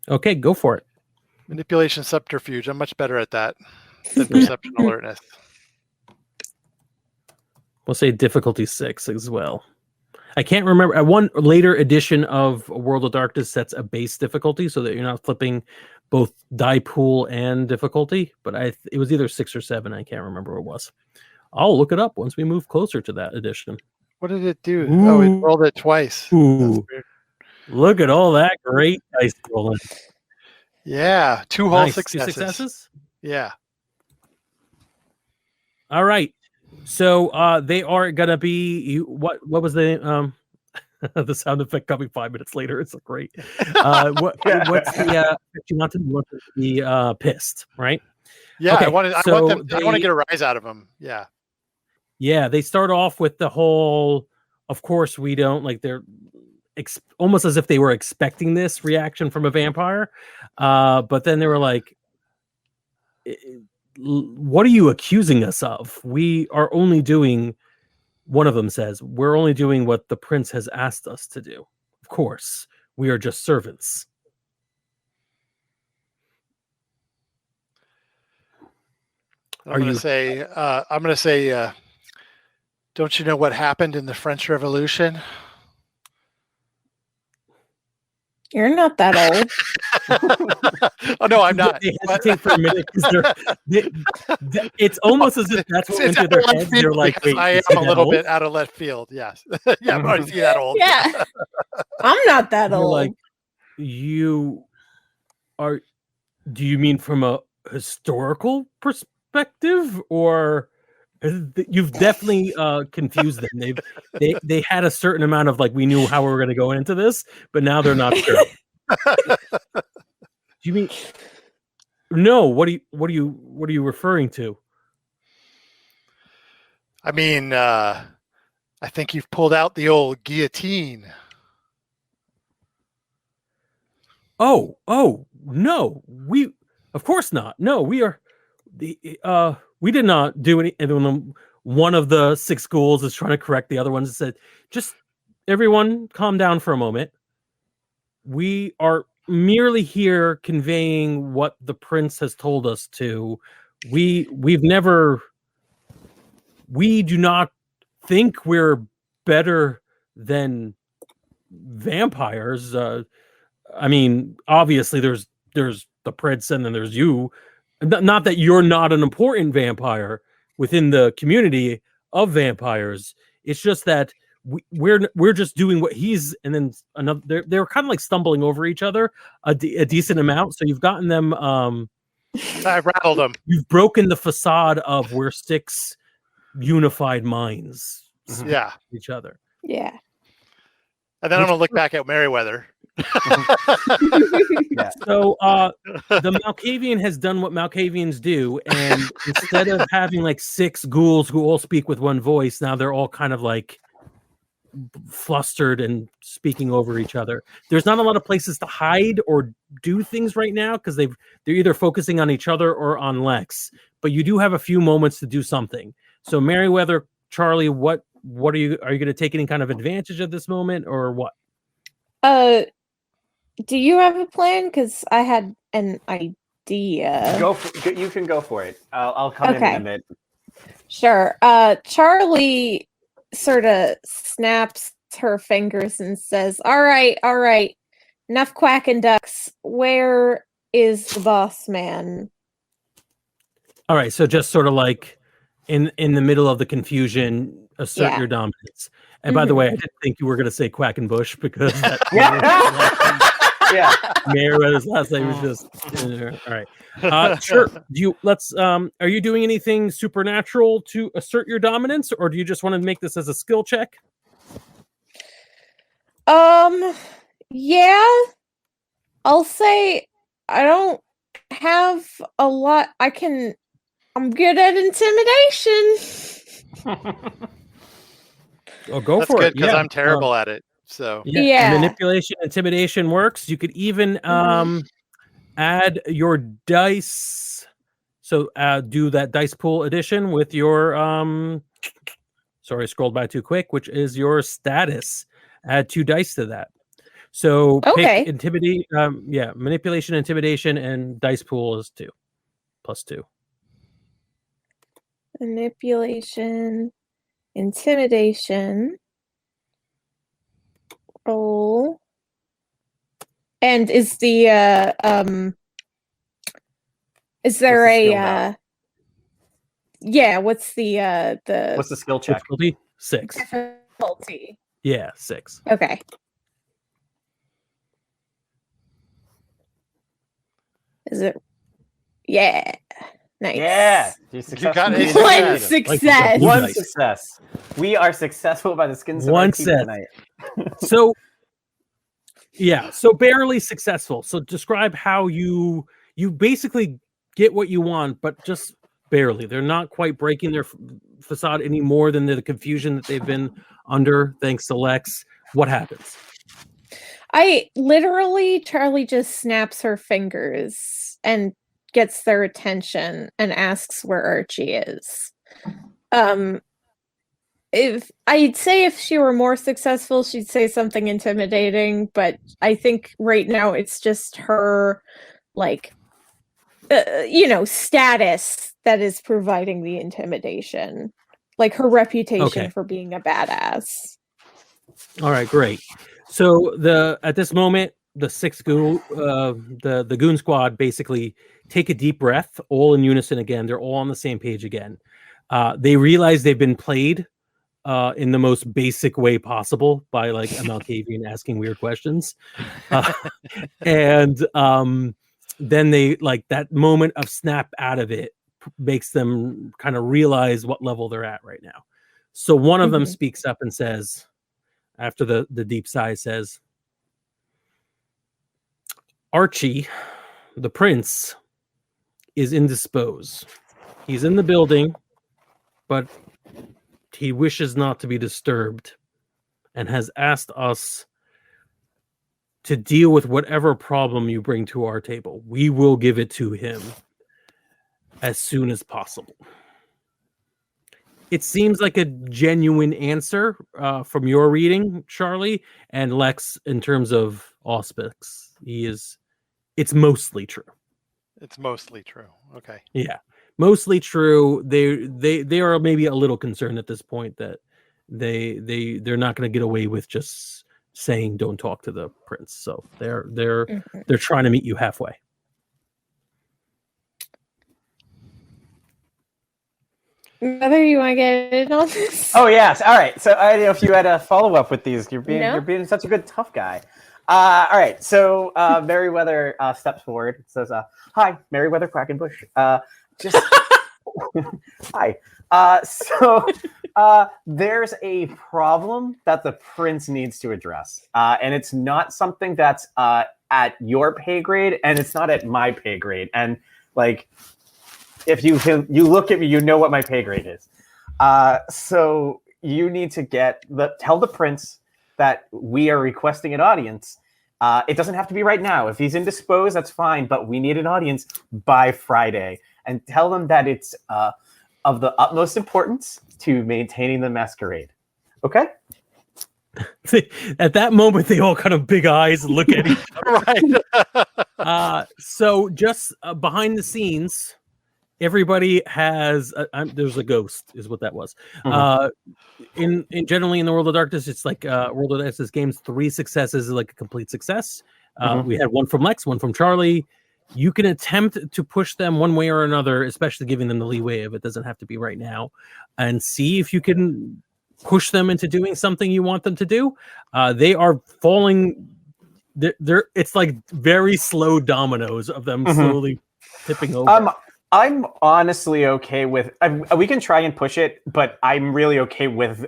Okay, go for it. Manipulation, subterfuge. I'm much better at that than perception alertness. We'll say difficulty 6 as well. I can't remember. One later edition of World of Darkness sets a base difficulty so that you're not flipping both die pool and difficulty. But it was either 6 or 7. I can't remember what it was. I'll look it up once we move closer to that edition. What did it do? Ooh. Oh, it rolled it twice. Ooh. Look at all that great dice rolling. Yeah, 2 whole successes. 2 successes? Yeah. All right. So they are gonna be what was the the sound effect coming 5 minutes later? It's great. What's the you want to be pissed, right? Yeah, okay, I want to get a rise out of them. Yeah. Yeah, they start off with the whole, of course we don't, like they're almost as if they were expecting this reaction from a vampire. But then they were like, what are you accusing us of? We are only doing, one of them says, we're only doing what the prince has asked us to do. Of course, we are just servants. I'm going to say, don't you know what happened in the French Revolution? You're not that old. Oh no, I'm not. They hesitate for a minute because it's almost as if that's what went through their heads. They're like, "Wait, I am a little bit out of left field." Yes, yeah, I'm already that old. Yeah, I'm not that old. Like, you are. Do you mean from a historical perspective, or you've definitely confused them? They had a certain amount of like, we knew how we were going to go into this, but now they're not sure. Do you mean no? What are you referring to? I mean, I think you've pulled out the old guillotine. Oh no, we of course not. No, we are we did not do any. And one of the 6 schools is trying to correct the other ones and said, just everyone calm down for a moment. We are merely here conveying what the prince has told us to. We do not think we're better than vampires. I mean, obviously there's the prince and then there's you. Not that you're not an important vampire within the community of vampires. It's just that we're just doing what he's, and then another. They're kind of like stumbling over each other a decent amount. So you've gotten them. I rattled them. You've broken the facade of we're 6 unified minds. Yeah, each other. Yeah. And then I'm gonna look back at Merryweather. Yeah. So the Malkavian has done what Malkavians do, and instead of having like 6 ghouls who all speak with one voice, now they're all kind of like flustered and speaking over each other. There's not a lot of places to hide or do things right now because they're either focusing on each other or on Lex. But you do have a few moments to do something. So Merryweather, Charlie, what are you going to take any kind of advantage of this moment or what? Do you have a plan? Because I had an idea. You can go for it. I'll come in a minute. Sure. Charlie sort of snaps her fingers and says, all right, enough quacking ducks. Where is the boss man? All right, so just sort of like in the middle of the confusion, assert your dominance. And by the way, I didn't think you were going to say Quackenbush because Merryweather's last name was just all right. Sure. Are you doing anything supernatural to assert your dominance, or do you just want to make this as a skill check? Yeah. I'll say I don't have a lot. I'm good at intimidation. Oh, go That's for good it. because I'm terrible at it. So manipulation, intimidation works. You could even add your dice. So do that dice pool addition with your sorry, I scrolled by too quick, which is your status. Add 2 dice to that. So pick intimidate, manipulation, intimidation, and dice pool is 2 plus 2. Manipulation, intimidation, roll, and is the is there a what's the skill check? Difficulty 6. Difficulty. Yeah, 6. Okay. Is it? Yeah. Nice. Yeah. You got one success. One success. We are successful by the skins of our teeth tonight. So barely successful. So describe how you basically get what you want, but just barely. They're not quite breaking their facade any more than the confusion that they've been under thanks to Lex. What happens? Charlie just snaps her fingers and gets their attention and asks where Archie is. If I'd say if she were more successful, she'd say something intimidating, but I think right now it's just her, like, status that is providing the intimidation, like her reputation for being a badass. All right, great. So at this moment, the sixth goon, the goon squad basically take a deep breath, all in unison again. They're all on the same page again. They realize they've been played in the most basic way possible by like Amalkavian asking weird questions. And then they like that moment of snap out of it makes them kind of realize what level they're at right now. So one of them speaks up and says, after the deep sigh, says, Archie, the prince, is indisposed. He's in the building, but he wishes not to be disturbed and has asked us to deal with whatever problem you bring to our table. We will give it to him as soon as possible. It seems like a genuine answer from your reading, Charlie, and Lex, in terms of Auspice. It's mostly true. It's mostly true. Okay. Yeah. Mostly true. They are maybe a little concerned at this point that they're not going to get away with just saying don't talk to the prince. So they're trying to meet you halfway. Whether you want to get in on this? Oh yes. All right. So I don't know if you had a follow up with these. You're being such a good tough guy. All right. So Merryweather steps forward. Says, "Hi, Merryweather Quackenbush. Just hi. So there's a problem that the prince needs to address, and it's not something that's at your pay grade, and it's not at my pay grade. And like, if you look at me, you know what my pay grade is. So you need to tell the prince that we are requesting an audience. It doesn't have to be right now. If he's indisposed, that's fine. But we need an audience by Friday. And tell them that it's of the utmost importance to maintaining the masquerade. Okay? At that moment, they all kind of big eyes look at each other. Right. So just behind the scenes, everybody has there's a ghost, is what that was. In generally in the World of Darkness, it's like World of Darkness games, 3 successes is like a complete success. We had one from Lex, one from Charlie. You can attempt to push them one way or another, especially giving them the leeway if it doesn't have to be right now, and see if you can push them into doing something you want them to do. They are falling. It's like very slow dominoes of them slowly tipping over. I'm honestly okay with. We can try and push it, but I'm really okay with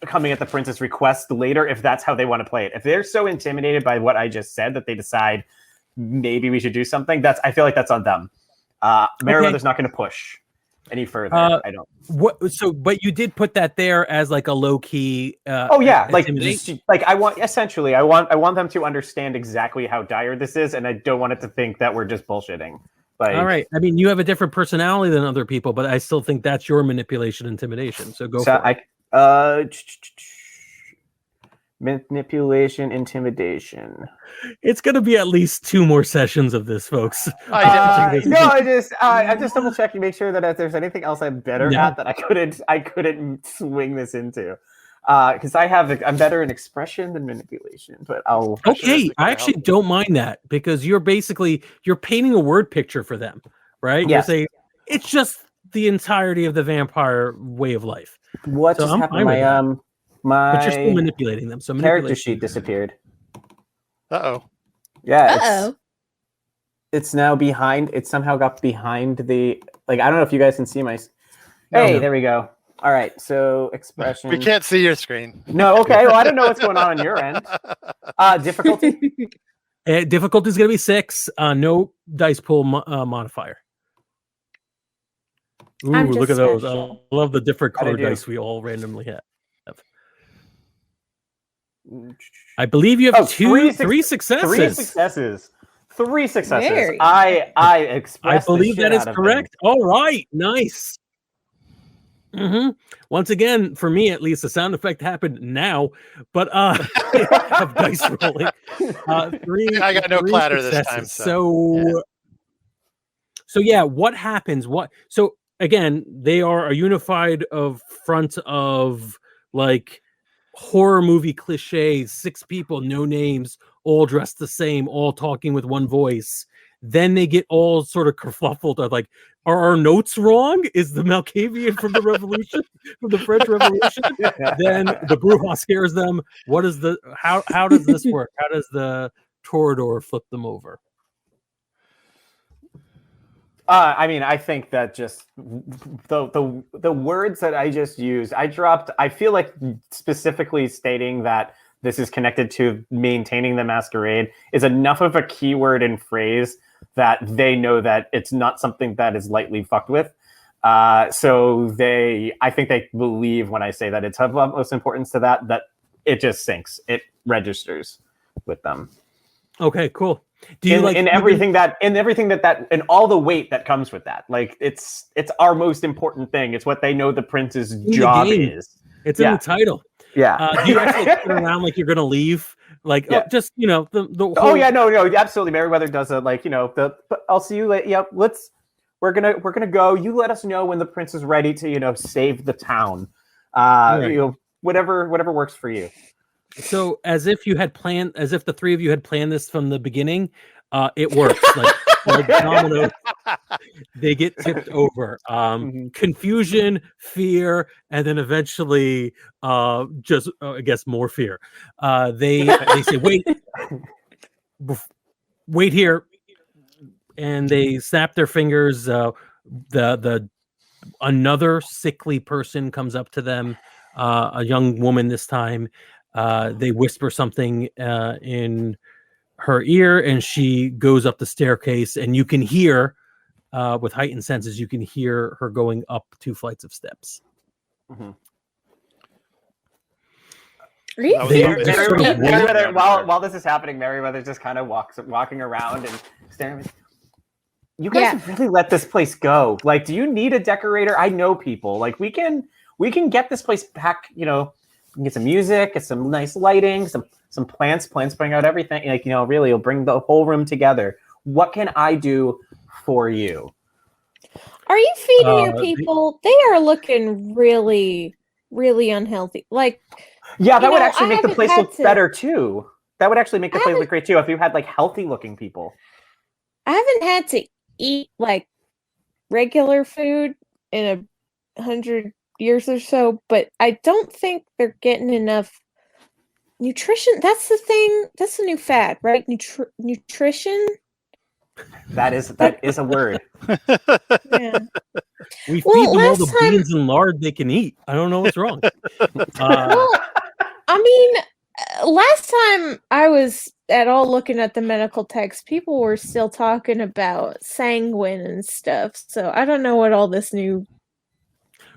coming at the prince's request later if that's how they want to play it. If they're so intimidated by what I just said that they decide maybe we should do something, I feel like that's on them. Merryweather's not going to push any further. I don't. But you did put that there as like a low key. I want them to understand exactly how dire this is, and I don't want it to think that we're just bullshitting. All right. I mean, you have a different personality than other people, but I still think that's your manipulation, intimidation. So go for it. Manipulation, intimidation. It's going to be at least 2 more sessions of this, folks. I'm just double checking, make sure that if there's anything else I'm better at that I couldn't swing this into. Because I'm better in expression than manipulation, but I'll. Okay, I actually don't mind that because you're painting a word picture for them, right? Yes. You're saying it's just the entirety of the vampire way of life. What just happened? But you're still manipulating them. So character sheet disappeared. Uh-oh. Yeah. It's now behind. It somehow got behind the. Like, I don't know if you guys can see my. Hey, there we go. All right, so expression. We can't see your screen. No, okay. Well, I don't know what's going on your end. Difficulty? Difficulty is going to be 6. No dice pool modifier. Ooh, look at those. I love the different color dice we all randomly have. I believe you have 3 successes. 3 successes. 3 successes. Very I expressed. I believe the that shit is out of correct. All right, nice. Once again, for me at least, the sound effect happened now, but of dice rolling. I got no 3 clatter this successes. time. So yeah, what happens? So again, they are a unified front of like horror movie cliches, 6 people, no names, all dressed the same, all talking with one voice. Then they get all sort of kerfluffled of like, are our notes wrong? Is the Malkavian from the Revolution, from the French Revolution? Then the Bruja scares them. What is how does this work? How does the Toreador flip them over? I mean, I think that just the words that I just used, I feel like specifically stating that this is connected to maintaining the masquerade is enough of a keyword and phrase that they know that it's not something that is lightly fucked with. So I think they believe when I say that it's of utmost importance to that it just sinks. It registers with them. Okay, cool. Do you everything and all the weight that comes with that? Like it's our most important thing. It's what they know the prince's job is. It's in the title. Yeah. Do you actually turn around like you're gonna leave? Like just the whole... Oh yeah, no, absolutely. Meriwether does a I'll see you later. Yep, we're gonna go. You let us know when the prince is ready to save the town. Right. Whatever works for you. So as if the 3 of you had planned this from the beginning, it works. Like dominoes, they get tipped over. Confusion, fear, and then eventually just I guess more fear. They say, wait here, and they snap their fingers. The another sickly person comes up to them, a young woman this time. They whisper something in her ear, and she goes up the staircase, and you can hear, with heightened senses, you can hear her going up 2 flights of steps. Mm-hmm. Meriwether, while this is happening, Meriwether's just kind of walking around and staring. You guys really let this place go. Like, do you need a decorator? I know people. Like, we can get this place back. We can get some music, get some nice lighting, some plants. Plants bring out everything. Really, it'll bring the whole room together. What can I do for you? Are you feeding your people? They are looking really, really unhealthy. Like, yeah, that would actually make the place look better too. That would actually make the place look great too if you had like healthy looking people. I haven't had to eat like regular food in 100 years or so, but I don't think they're getting enough nutrition. That's the thing. That's the new fad, right? Nutrition. That is a word. Yeah. We feed them all the beans and lard they can eat. I don't know what's wrong. Well, I mean, last time I was at all looking at the medical text, people were still talking about sanguine and stuff. So I don't know what all this new.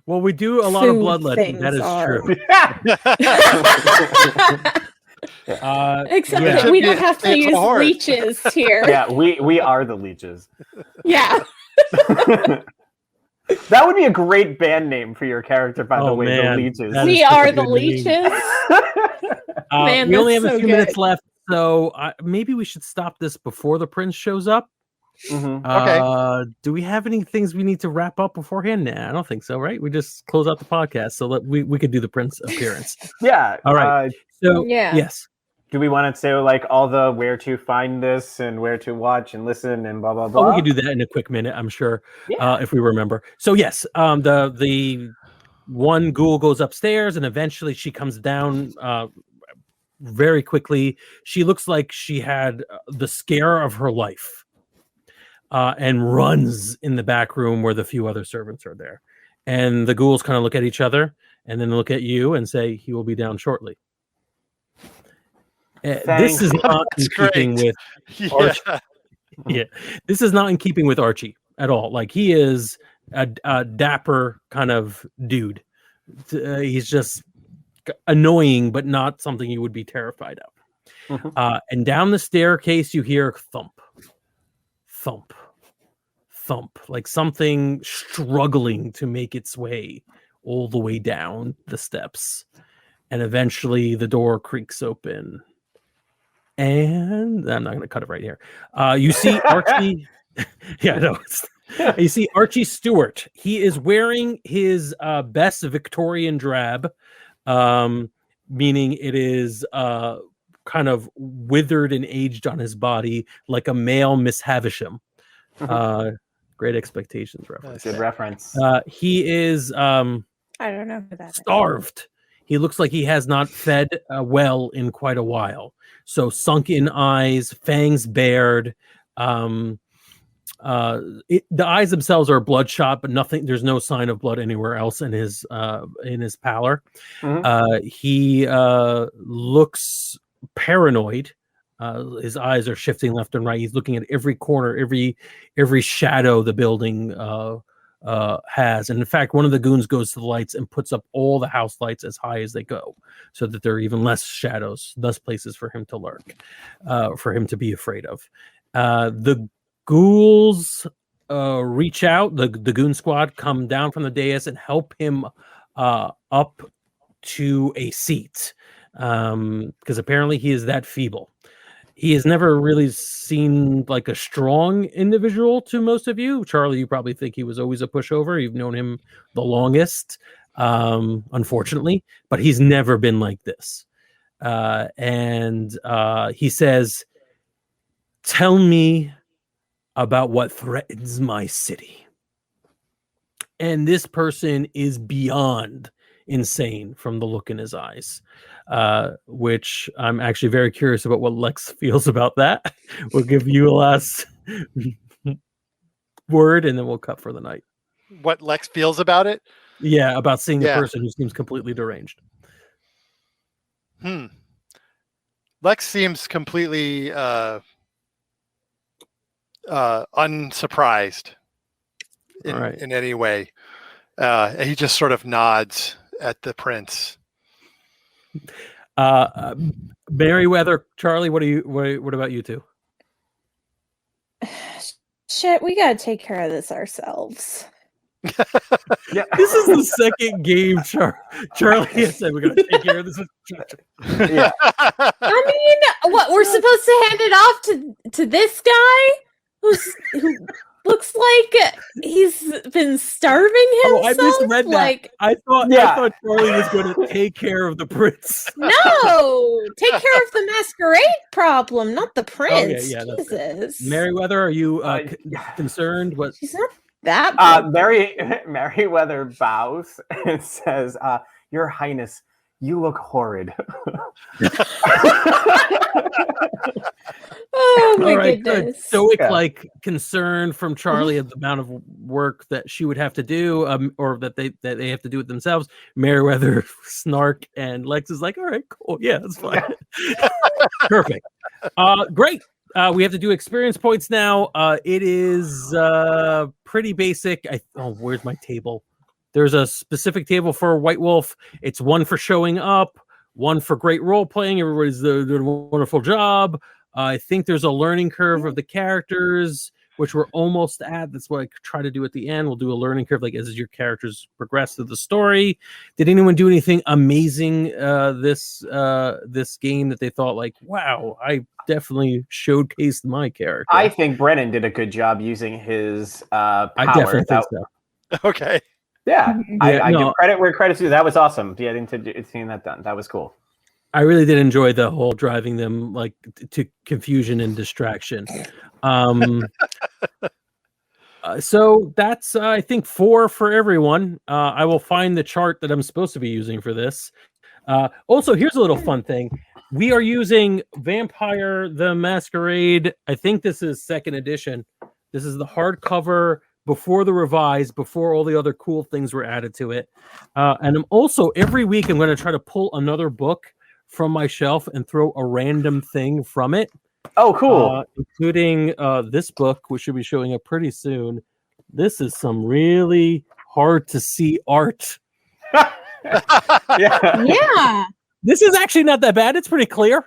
Well, we do a lot of bloodletting. That is true. Except that we don't have to use leeches here. Yeah, we are the leeches. Yeah. That would be a great band name for your character, by the way, man. the Leeches. We are the Leeches. Man, we only have so a few minutes left, so maybe we should stop this before the prince shows up. Mm-hmm. Okay. Do we have any things we need to wrap up beforehand? Nah, I don't think so, right? We just close out the podcast, so we could do the prince appearance. Yeah. All right. Yes. Do we want to say like all the where to find this and where to watch and listen and blah blah blah? Oh, we can do that in a quick minute, I'm sure, if we remember. So yes, the one ghoul goes upstairs, and eventually she comes down very quickly. She looks like she had the scare of her life, and runs in the back room where the few other servants are there. And the ghouls kind of look at each other, and then look at you and say, "He will be down shortly." This is not in keeping with Archie. Yeah, this is not in keeping with Archie at all. Like, he is a dapper kind of dude. He's just annoying, but not something you would be terrified of. Mm-hmm. And down the staircase, you hear thump, thump, thump, like something struggling to make its way all the way down the steps. And eventually the door creaks open. And I'm not going to cut it right here. You see Archie. Yeah, no. You see Archie Stewart. He is wearing his best Victorian drab, meaning it is kind of withered and aged on his body like a male Miss Havisham. Great Expectations reference. Good reference. He is I don't know who that is. starved. He looks like he has not fed well in quite a while. So sunken eyes, fangs bared. The eyes themselves are bloodshot, but nothing. There's no sign of blood anywhere else in his pallor. He looks paranoid. His eyes are shifting left and right. He's looking at every corner, every shadow the building has. And in fact, one of the goons goes to the lights and puts up all the house lights as high as they go, so that there are even less shadows, thus places for him to lurk, for him to be afraid of. The ghouls reach out. The goon squad come down from the dais and help him up to a seat, because apparently he is that feeble. He has never really seemed like a strong individual to most of you. Charlie, you probably think he was always a pushover. You've known him the longest, unfortunately, but he's never been like this. And he says, "Tell me about what threatens my city." And this person is beyond insane from the look in his eyes, which I'm actually very curious about what Lex feels about that. We'll give you a last word and then we'll cut for the night. What Lex feels about it? Yeah, about seeing a person who seems completely deranged. Lex seems completely unsurprised in any way. He just sort of nods at the prince. Merryweather, Charlie, what about you two? Shit, we gotta take care of this ourselves. Yeah. This is the second game Charlie has said we're gonna take care of this. Yeah. I mean, what, we're supposed to hand it off to this guy who looks like he's been starving himself. I misread that. Like, I thought Charlie was going to take care of the prince. No, take care of the masquerade problem, not the prince. Yeah, Jesus. Merryweather, are you concerned? What? She's not that. Merryweather bows and says, "Your Highness, you look horrid." Oh my goodness! Stoic, like concern from Charlie of the amount of work that she would have to do, or that they have to do it themselves. Merryweather snark, and Lex is like, "All right, cool, yeah, that's fine, perfect, great." We have to do experience points now. It is pretty basic. Where's my table? There's a specific table for White Wolf. It's one for showing up, one for great role playing. Everybody's doing a wonderful job. I think there's a learning curve of the characters, which we're almost at. That's what I try to do at the end. We'll do a learning curve, like as your characters progress through the story. Did anyone do anything amazing this game that they thought like, wow, I definitely showcased my character? I think Brennan did a good job using his power. I definitely think so. Okay. Yeah, I give credit where credit's due. That was awesome. Yeah, seeing that done. That was cool. I really did enjoy the whole driving them like to confusion and distraction. So that's I think 4 for everyone. I will find the chart that I'm supposed to be using for this. Also, here's a little fun thing. We are using Vampire the Masquerade. I think this is 2nd edition. This is the hardcover before the revise, before all the other cool things were added to it. And I'm also, every week, I'm going to try to pull another book from my shelf and throw a random thing from it. Oh, cool. Including this book, which should be showing up pretty soon. This is some really hard to see art. Yeah. This is actually not that bad. It's pretty clear.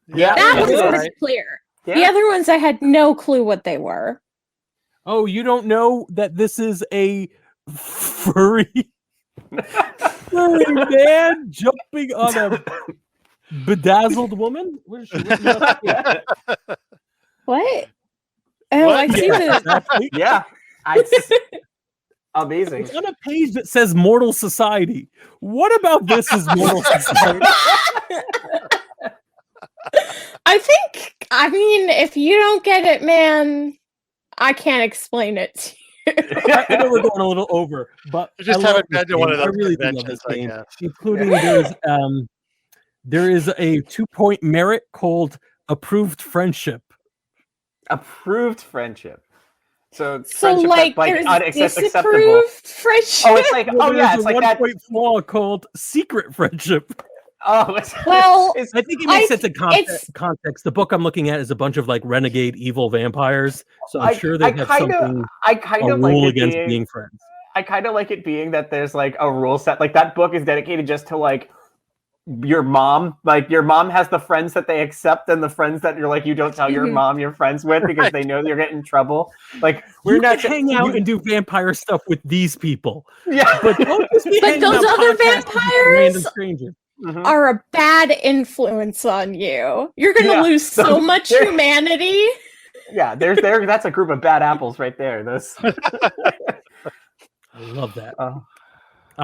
Yeah. That was all pretty right. clear. Yeah. The other ones, I had no clue what they were. Oh, you don't know that this is a furry man jumping on a bedazzled woman? What is she? What? Oh, What? I see the. Exactly. Yeah. Amazing. It's on a page that says Mortal Society. What about this is Mortal Society? I mean, if you don't get it, man, I can't explain it to you. I know we're going a little over, but You just I love haven't this been to one of game. I those really do love conventions, this I game, guess. including there is a 2-point merit called Approved Friendship. Approved friendship. So So, friendship like, that's, there's acceptable. disapproved friendship. Oh, it's like, Well, yeah, there's it's a like that. 1-point flaw called Secret Friendship. Oh, Well, it's, I think it makes sense in it's- context. The book I'm looking at is a bunch of like renegade evil vampires, so I'm sure they have something I kind a of like rule it against being, being friends. I kind of like it being that there's like a rule set. Like that book is dedicated just to like your mom. Like your mom has the friends that they accept and the friends that you're like you don't tell your mom you're friends with because they know you're getting in trouble. Like We're not hang out and do vampire stuff with these people. Yeah, But don't just be But hanging those out other podcasting with vampires random strangers. Mhm. are a bad influence on you. You're gonna Yeah, lose so those- much they're- humanity. Yeah, there's there. That's a group of bad apples right there. Those. I love that. All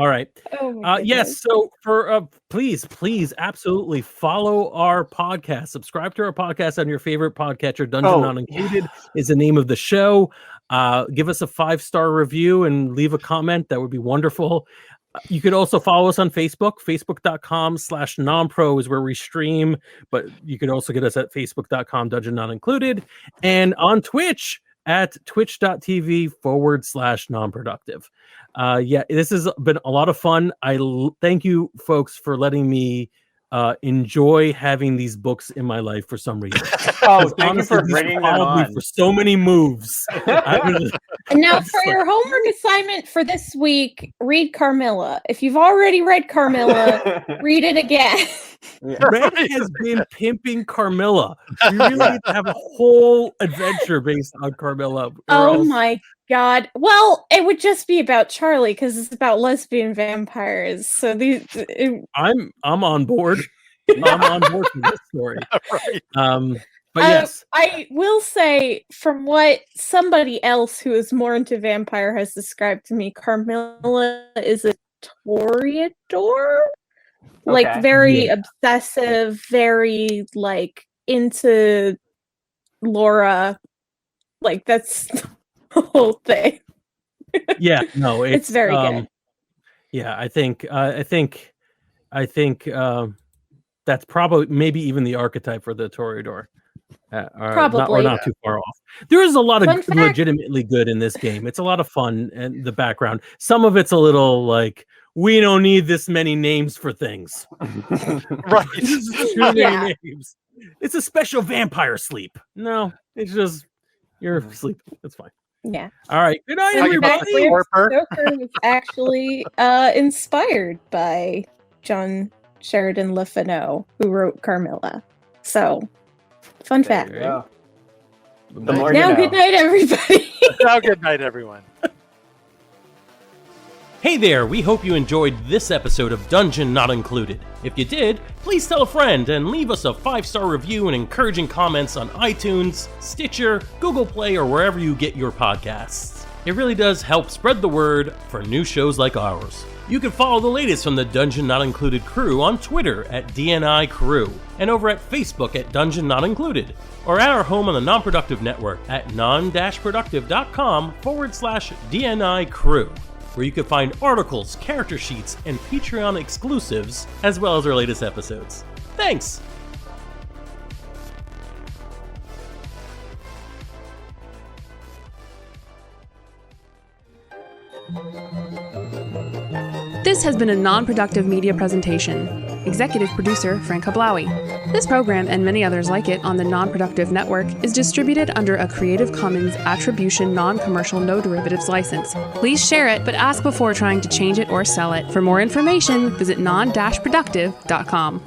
right. Oh my Yes. So for please, absolutely follow our podcast. Subscribe to our podcast on your favorite podcatcher. Dungeon Not Included is the name of the show. Give us a 5-star review and leave a comment. That would be wonderful. You could also follow us on Facebook. Facebook.com/nonpro is where we stream, but you could also get us at Facebook.com Dungeon Not Included, and on Twitch at twitch.tv/nonproductive. Yeah, this has been a lot of fun. Thank you, folks, for letting me enjoy having these books in my life for some reason. Oh, thank honestly, you for these bringing them followed me on. for so many moves. And now for your homework assignment for this week, read Carmilla. If you've already read Carmilla, read it again. Red has been pimping Carmilla. We really need to have a whole adventure based on Carmilla. Oh my god. Well, it would just be about Charlie because it's about lesbian vampires. So I'm on board. I'm on board for this story. Right. But yes, I will say, from what somebody else who is more into vampire has described to me, Carmilla is a Toreador. Like very obsessive, very like into Laura. Like that's the whole thing. yeah, no, It's very good. Yeah, I think that's probably maybe even the archetype for the Toreador. Probably not too far off. There is a lot of Fun fact- legitimately good in this game. It's a lot of fun, and the background. Some of it's a little like we don't need this many names for things. Right. This is too many names. It's a special vampire sleep. No, it's just you're asleep. That's fine. Yeah. All right. Good night, How you everybody. about the Warper? Joker was actually inspired by John Sheridan Le Fanu, who wrote Carmilla. So, fun fact. There you go. The more Now, you know. good night, everybody. Now, good night, everyone. Hey there, we hope you enjoyed this episode of Dungeon Not Included. If you did, please tell a friend and leave us a 5-star review and encouraging comments on iTunes, Stitcher, Google Play, or wherever you get your podcasts. It really does help spread the word for new shows like ours. You can follow the latest from the Dungeon Not Included crew on Twitter at DNI Crew, and over at Facebook at Dungeon Not Included, or at our home on the Non-Productive Network at non-productive.com/DNI Crew, where you can find articles, character sheets, and Patreon exclusives, as well as our latest episodes. Thanks! This has been a non-productive media presentation. Executive producer Frank Hablawi. This program and many others like it on the Non-Productive Network is distributed under a Creative Commons Attribution Non-Commercial No Derivatives license. Please share it, but ask before trying to change it or sell it. For more information, visit non-productive.com.